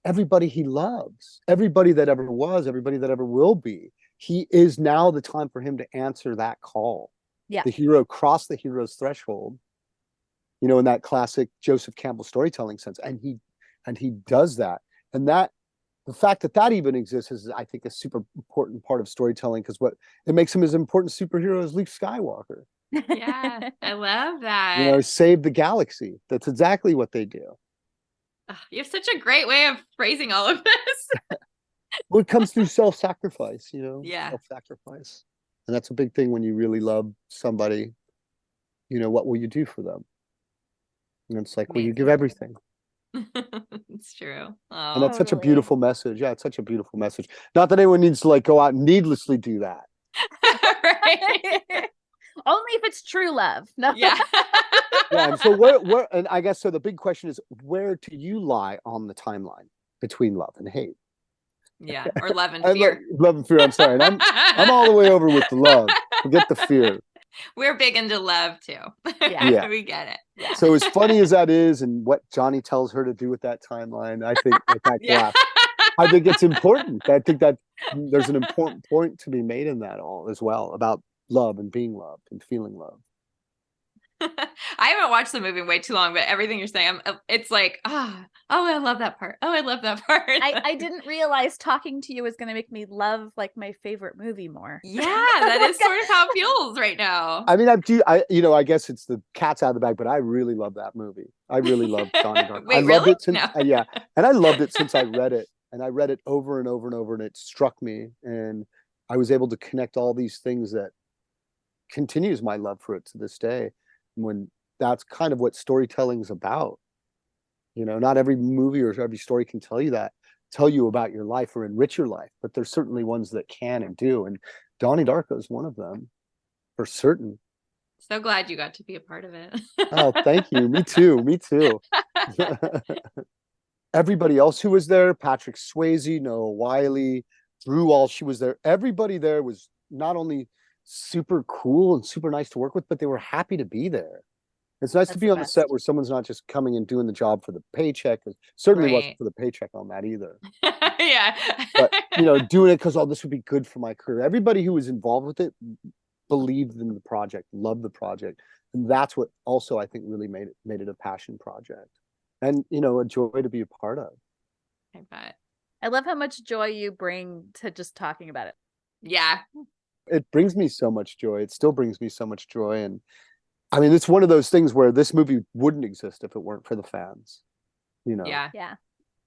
everybody he loves, everybody that ever was, everybody that ever will be. He is now the time for him to answer that call. Yeah. The hero crossed the hero's threshold, in that classic Joseph Campbell storytelling sense. And he does that. And that, the fact that even exists is, I think, a super important part of storytelling, because what it makes him as important superhero as Luke Skywalker. Yeah, I love that. You know, save the galaxy. That's exactly what they do. You have such a great way of phrasing all of this. Well, it comes through self-sacrifice, Yeah. self-sacrifice. And that's a big thing when you really love somebody, what will you do for them? And it's like, well, you give everything. It's true. And that's such a beautiful message. Yeah, it's such a beautiful message. Not that anyone needs to like go out and needlessly do that. Right. Only if it's true love. No. Yeah. Yeah. And so where and I guess so the big question is, where do you lie on the timeline between love and hate? Yeah. Or love and fear. Love and fear. I'm sorry. And I'm all the way over with the love. Forget the fear. We're big into love too. Yeah. We get it. Yeah. So as funny as that is, and what Johnny tells her to do with that timeline, I think that graph, I think it's important. I think that there's an important point to be made in that all as well about love and being loved and feeling loved. I haven't watched the movie in way too long, but everything you're saying, it's like, oh, I love that part. Oh, I love that part. I didn't realize talking to you was going to make me love like my favorite movie more. Yeah, that is sort of how it feels right now. I mean, I guess it's the cat's out of the bag, but I really love that movie. I really love Donnie Darko. Wait, I loved really? it since, yeah, and I loved it since I read it, and I read it over and over and over, and it struck me, and I was able to connect all these things that continues my love for it to this day. When that's kind of what storytelling is about. Not every movie or every story can tell you about your life or enrich your life, but there's certainly ones that can and do. And Donnie Darko is one of them, for certain. So glad you got to be a part of it. Oh, thank you. Me too. Me too. Everybody else who was there, Patrick Swayze, Noah Wiley, Drew Wall, she was there. Everybody there was not only super cool and super nice to work with, but they were happy to be there. It's nice to be on the set where someone's not just coming and doing the job for the paycheck. It certainly wasn't for the paycheck on that either. Yeah. But doing it because this would be good for my career. Everybody who was involved with it believed in the project, loved the project, and that's what also I think really made it a passion project, and a joy to be a part of. I bet. I love how much joy you bring to just talking about it. Yeah. It brings me so much joy. It still brings me so much joy. And I mean, it's one of those things where this movie wouldn't exist if it weren't for the fans, Yeah. Yeah.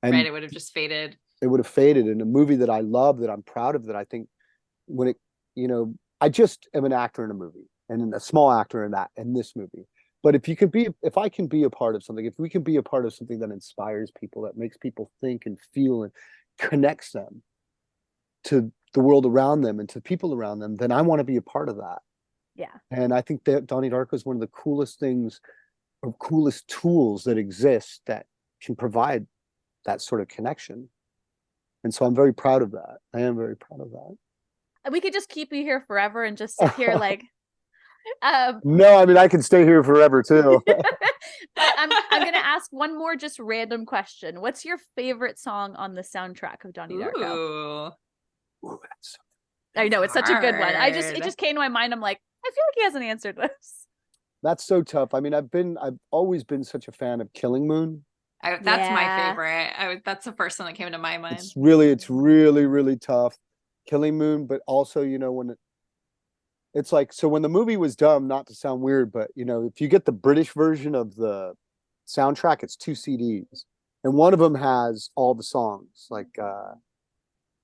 And right. It would have just faded. It would have faded. And a movie that I love, that I'm proud of, that I think when it, I just am an actor in a movie and a small actor in this movie. But if I can be a part of something, if we can be a part of something that inspires people, that makes people think and feel and connects them to the world around them and to people around them, then I want to be a part of that. Yeah. And I think that Donnie Darko is one of the coolest things or coolest tools that exist that can provide that sort of connection. And so I'm very proud of that. I am very proud of that. We could just keep you here forever and just sit here like no, I mean, I can stay here forever too. But I'm going to ask one more just random question. What's your favorite song on the soundtrack of Donnie Darko? Ooh, that's I know, it's such a good one. hard. It just came to my mind. I'm like, I feel like he hasn't answered this. That's so tough. I mean, I've always been such a fan of Killing Moon. That's my favorite. That's the first one that came to my mind. It's really, really tough. Killing Moon, but also, when it's like, so when the movie was done, not to sound weird, but if you get the British version of the soundtrack, it's 2 CDs. And one of them has all the songs, like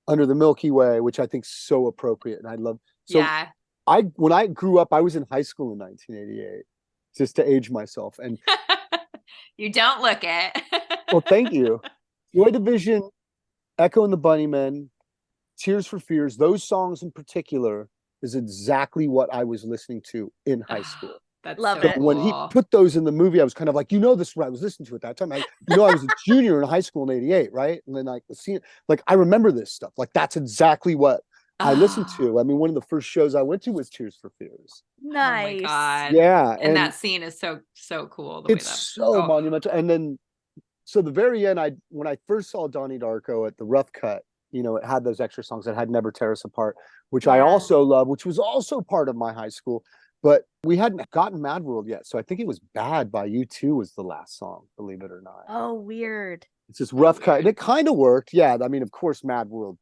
Under the Milky Way, which I think is so appropriate. And I love, so yeah. when I grew up, I was in high school in 1988, just to age myself. And you don't look it. well, thank you. Joy Division, Echo and the Bunnymen, Tears for Fears, those songs in particular is exactly what I was listening to in high school. That's Love so it. cool. When he put those in the movie, I was kind of like, this is what I was listening to at that time. I was a junior in high school in 88, right? And then I remember this stuff. Like, that's exactly what I listened to. I mean, one of the first shows I went to was Tears for Fears. Nice. Oh my God. Yeah. And that scene is so cool. It's so monumental. And then, so the very end, when I first saw Donnie Darko at the Rough Cut, it had those extra songs that had Never Tear Us Apart, which I also love, which was also part of my high school. But we hadn't gotten Mad World yet. So I think it was Bad by U2 was the last song, believe it or not. Oh, weird. It's this Rough Cut. And it kind of worked. Yeah. I mean, of course, Mad World.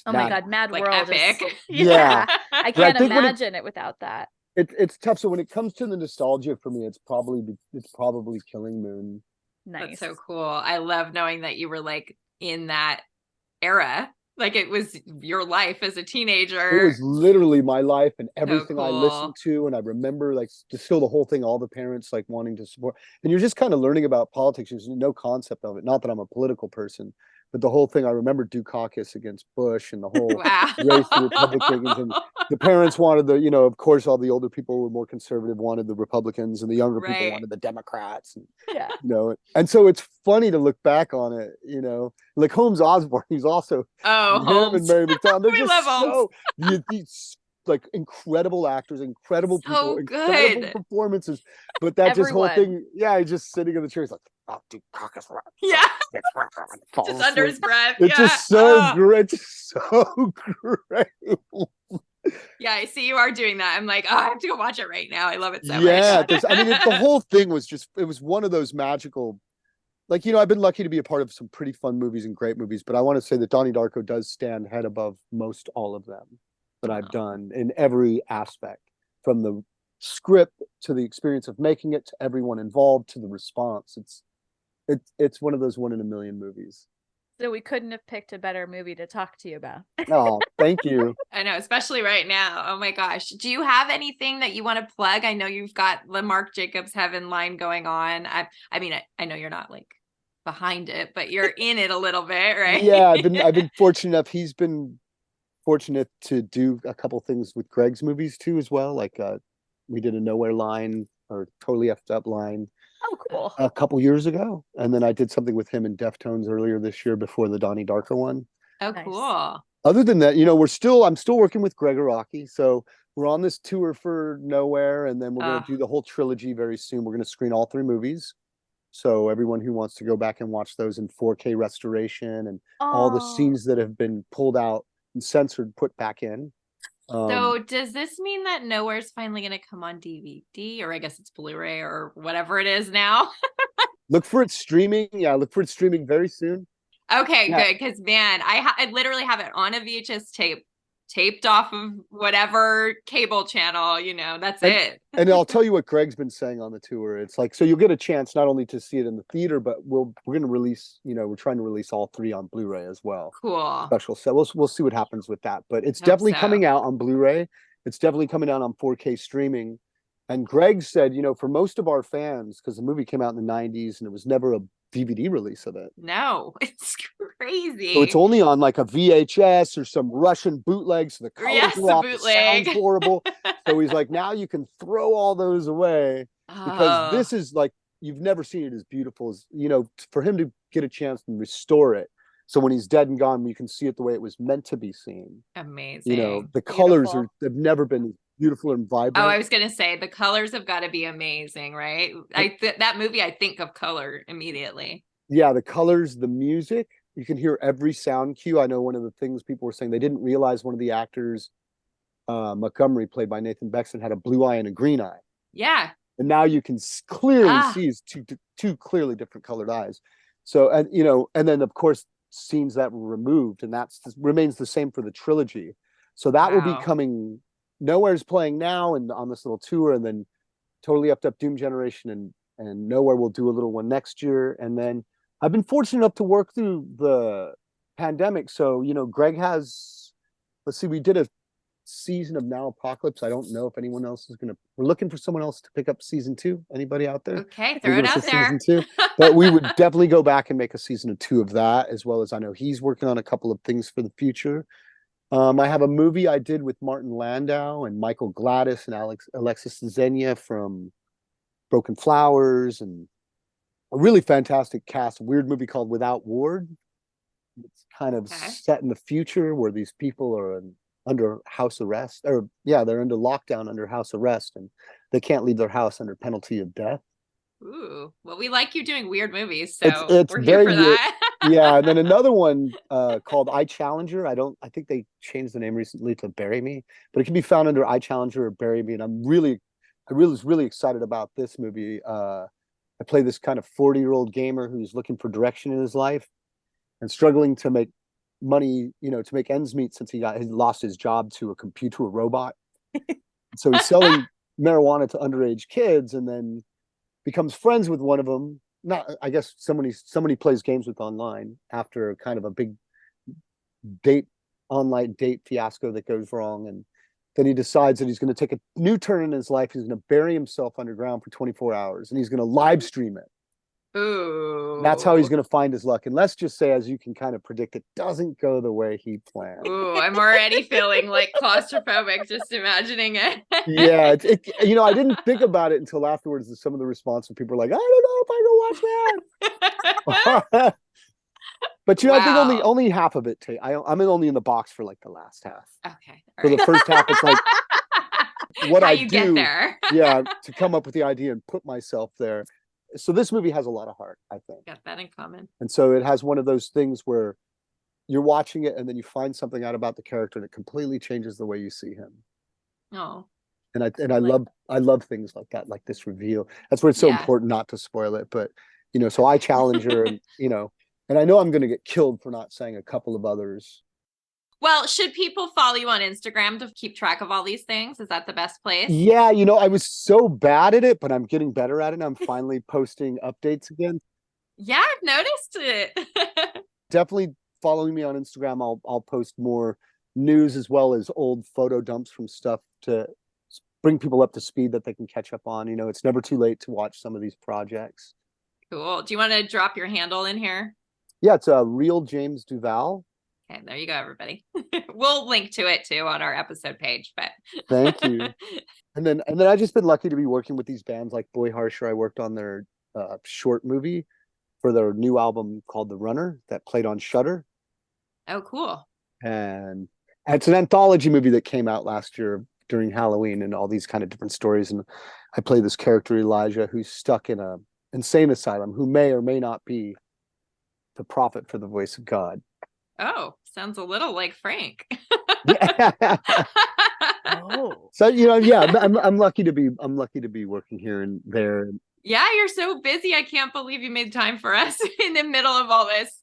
Oh my God, Mad like World epic. is Yeah. I can't imagine it without that. it's tough. So when it comes to the nostalgia for me, it's probably Killing Moon. Nice. That's so cool. I love knowing that you were like in that era. Like it was your life as a teenager. It was literally my life and So everything I listened cool. to. And I remember like just still the whole thing, all the parents like wanting to support. And you're just kind of learning about politics. There's no concept of it. Not that I'm a political person, but the whole thing, I remember Dukakis against Bush and the whole race to Republicans. And Wow. the parents wanted the, you know, of course, all the older people were more conservative, wanted the Republicans, and the younger people Right. wanted the Democrats. And, Yeah. you know, and so it's funny to look back on it, you know, like Holmes Osborne, he's also Oh, him Holmes. and Mary McDonald. They're We just love Holmes. these like incredible actors, incredible people, So incredible good. performances. But that just whole Everyone. thing, yeah, he's just sitting in the chair. He's like, "Oh, dude, caucus rock." Yeah. Falls Just under asleep. his breath. It's Yeah. just so Oh. great. It's so great. Yeah, I see you are doing that. I'm like, oh, I have to go watch it right now. I love it so Yeah, much. I mean, the whole thing was just, it was one of those magical, like, you know, I've been lucky to be a part of some pretty fun movies and great movies, but I want to say that Donnie Darko does stand head above most all of them that I've done in every aspect, from the script to the experience of making it, to everyone involved, to the response. It's one of those one in a million movies. So we couldn't have picked a better movie to talk to you about. Oh, thank you. I know, especially right now. Oh my gosh. Do you have anything that you want to plug? I know you've got the Mark Jacobs Heaven line going on. I mean, I know you're not like behind it, but you're in it a little bit, right? Yeah, I've been fortunate enough. He's been fortunate to do a couple things with Greg's movies too, as well. Like we did a Nowhere line, or Totally Effed Up line, Oh, cool. a couple years ago, and then I did something with him in Deftones earlier this year before the Donnie Darko one. Oh, Nice. cool. Other than that, you know, I'm still working with Greg Araki, so we're on this tour for Nowhere, and then we're going to do the whole trilogy very soon. We're going to screen all 3 movies, so everyone who wants to go back and watch those in 4K restoration, and all the scenes that have been pulled out and censored put back in. So does this mean that Nowhere's finally going to come on DVD, or I guess it's Blu-ray or whatever it is now? Look for it streaming. Yeah, look for it streaming very soon. Okay, Yeah. good. Because man, I literally have it on a VHS tape, taped off of whatever cable channel, you know, that's it. And I'll tell you what Greg's been saying on the tour. It's like, so you'll get a chance not only to see it in the theater, but we're going to release, you know, we're trying to release all 3 on Blu-ray as well. Cool. Special set. We'll see what happens with that, but it's Hope definitely so. coming out on Blu-ray. It's definitely coming out on 4K streaming. And Greg said, you know, for most of our fans, because the movie came out in the 90s and it was never a DVD release of it. No, it's crazy. So it's only on like a VHS or some Russian bootleg. So the colors are off, it bootleg. sounds horrible. So he's like, now you can throw all those away, because this is like, you've never seen it as beautiful as, you know, for him to get a chance and restore it. So when he's dead and gone, you can see it the way it was meant to be seen. Amazing. You know, the colors have never been beautiful and vibrant. Oh, I was going to say the colors have got to be amazing, right? That movie, I think of color immediately. Yeah, the colors, the music, you can hear every sound cue. I know one of the things people were saying, they didn't realize one of the actors, Montgomery, played by Nathan Bexon, had a blue eye and a green eye. Yeah. And now you can clearly see his two clearly different colored eyes. So, and you know, and then of course scenes that were removed, and that remains the same for the trilogy. So that will be coming. Nowhere's playing now and on this little tour, and then Totally Effed Up, Doom Generation, and Nowhere will do a little one next year. And then I've been fortunate enough to work through the pandemic. So, you know, Greg has, let's see, we did a season of Now Apocalypse. I don't know if anyone else is we're looking for someone else to pick up season 2. Anybody out there? Okay, throw it out there. Season 2. But we would definitely go back and make a season 2 of that, as well as I know he's working on a couple of things for the future. I have a movie I did with Martin Landau and Michael Gladys and Alexis Zenia from Broken Flowers, and a really fantastic cast. A weird movie called Without Ward. It's kind of set in the future where these people are under house arrest, or they're under lockdown under house arrest, and they can't leave their house under penalty of death. Ooh, well, we like you doing weird movies, so it's we're here for that. Yeah, and then another one called I Challenger. I think they changed the name recently to Bury Me, but it can be found under I Challenger or Bury Me. And I was really excited about this movie. I play this kind of 40-year-old gamer who's looking for direction in his life and struggling to make money, you know, to make ends meet since he lost his job to a robot. So he's selling marijuana to underage kids and then becomes friends with one of them. Not, I guess somebody plays games with online after kind of a big online date fiasco that goes wrong. And then he decides that he's going to take a new turn in his life. He's going to bury himself underground for 24 hours and he's going to live stream it. Ooh. That's how he's going to find his luck. And let's just say, as you can kind of predict, it doesn't go the way he planned. Ooh, I'm already feeling like claustrophobic just imagining it. Yeah, I didn't think about it until afterwards. Some of the response from people were like, I don't know if I can watch that. But wow. I think only half of it. I'm only in the box for like the last half. Okay. For the first half, it's like what how I you do. Get there. Yeah, to come up with the idea and put myself there. So this movie has a lot of heart, I think. Got that in common. And so it has one of those things where you're watching it and then you find something out about the character that completely changes the way you see him. Oh. And I love things like that, like this reveal. That's where it's so important not to spoil it. But so I challenge her, and and I know I'm going to get killed for not saying a couple of others. Well, should people follow you on Instagram to keep track of all these things? Is that the best place? Yeah, I was so bad at it, but I'm getting better at it. I'm finally posting updates again. Yeah, I've noticed it. Definitely following me on Instagram. I'll post more news as well as old photo dumps from stuff to bring people up to speed that they can catch up on. It's never too late to watch some of these projects. Cool. Do you want to drop your handle in here? Yeah, it's a real James Duval. Okay, there you go, everybody. We'll link to it too on our episode page. But thank you. And then I've just been lucky to be working with these bands like Boy Harsher. I worked on their short movie for their new album called The Runner that played on Shudder. Oh, cool. And it's an anthology movie that came out last year during Halloween, and all these kind of different stories. And I play this character Elijah who's stuck in a insane asylum, who may or may not be the prophet for the voice of God. Oh, sounds a little like Frank. Oh. So I'm lucky to be working here and there. Yeah, you're so busy. I can't believe you made time for us in the middle of all this.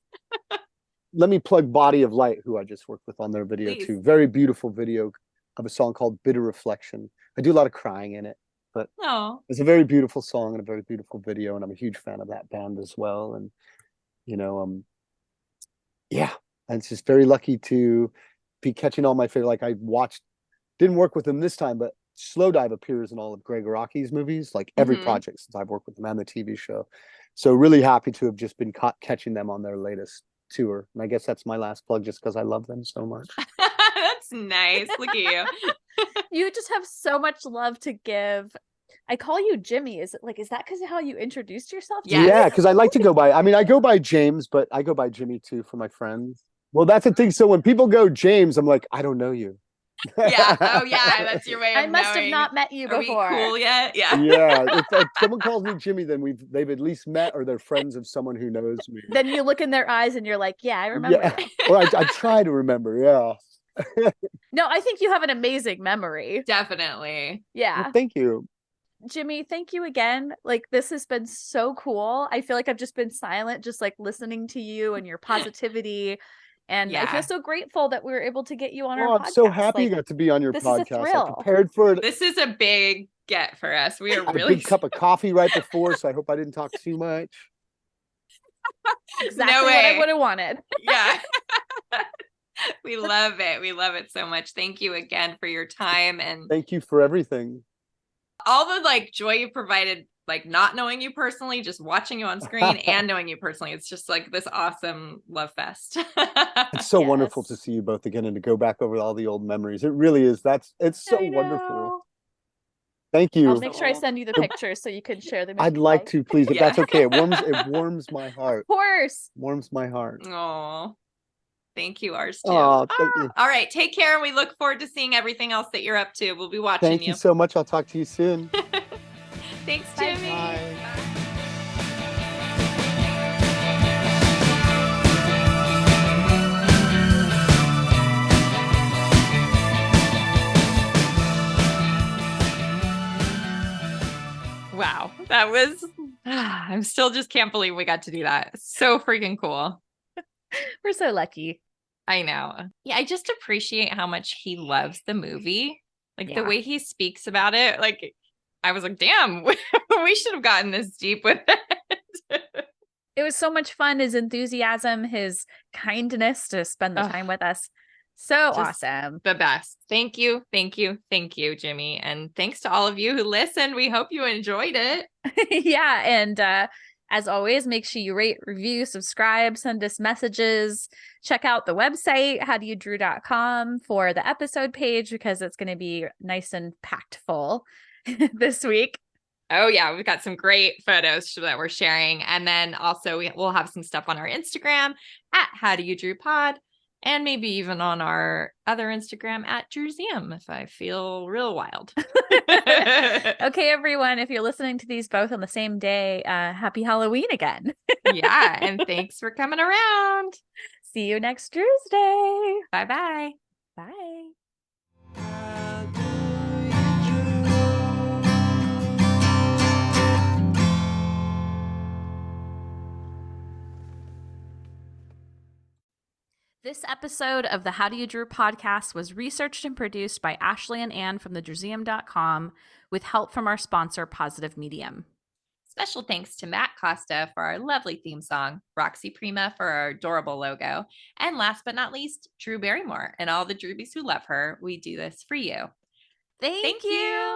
Let me plug Body of Light, who I just worked with on their video too. Very beautiful video of a song called Bitter Reflection. I do a lot of crying in it, but it's a very beautiful song and a very beautiful video, and I'm a huge fan of that band as well. And and it's just very lucky to be catching all my favorite. Like I didn't work with them this time, but Slow Dive appears in all of Greg Araki's movies, like every project since I've worked with them and the TV show. So really happy to have just been catching them on their latest tour. And I guess that's my last plug, just because I love them so much. That's nice. Look at you. You just have so much love to give. I call you Jimmy. Is that because of how you introduced yourself? Yeah, because I like to go by, I go by James, but I go by Jimmy too for my friends. Well, that's the thing. So when people go James, I'm like, I don't know you. Yeah. Oh, yeah. That's your way of I must have not met you before. Are we cool yet? Yeah. Yeah. If someone calls me Jimmy, then they've at least met, or they're friends of someone who knows me. Then you look in their eyes and you're like, yeah, I remember. Yeah. Or I try to remember. Yeah. No, I think you have an amazing memory. Definitely. Yeah. Well, thank you. Jimmy, thank you again. Like, this has been so cool. I feel like I've just been silent, just like listening to you and your positivity. And I feel so grateful that we were able to get you on our podcast. I'm so happy you got to be on your podcast. I prepared for it. This is a big get for us. We are really a big cup of coffee right before, so I hope I didn't talk too much. Exactly what I would have wanted. Yeah. We love it. We love it so much. Thank you again for your time, and thank you for everything. All the joy you provided, not knowing you personally, just watching you on screen and knowing you personally. It's just this awesome love fest. It's so wonderful to see you both again and to go back over all the old memories. It really is. It's so wonderful. Thank you. I'll make sure I send you the pictures so you can share them. I'd like to, please, if that's okay. It warms my heart. Of course. Warms my heart. Oh, thank you, ours too. Oh, thank you. All right, take care, and we look forward to seeing everything else that you're up to. We'll be watching you. Thank you so much. I'll talk to you soon. Thanks, Jimmy. Bye. Wow, that was, I'm still just can't believe we got to do that. So freaking cool. We're so lucky. I know. Yeah, I just appreciate how much he loves the movie. The way he speaks about it, I was like, damn, we should have gotten this deep with it. It was so much fun. His enthusiasm, his kindness to spend the time with us. So awesome. The best. Thank you. Thank you. Thank you, Jimmy. And thanks to all of you who listened. We hope you enjoyed it. Yeah. And as always, make sure you rate, review, subscribe, send us messages. Check out the website, howdoyoudrew.com, for the episode page, because it's going to be nice and packed full this week. Oh, yeah. We've got some great photos that we're sharing. And then also we'll have some stuff on our Instagram at howdoyoudrewpod. And maybe even on our other Instagram at Drewseum if I feel real wild. Okay, everyone. If you're listening to these both on the same day, happy Halloween again. Yeah. And thanks for coming around. See you next Tuesday. Bye-bye. Bye. This episode of the How Do You Drew podcast was researched and produced by Ashley and Ann from thedrewseum.com with help from our sponsor, Positive Medium. Special thanks to Matt Costa for our lovely theme song, Roxy Prima for our adorable logo, and last but not least, Drew Barrymore and all the Drewbies who love her. We do this for you. Thank you.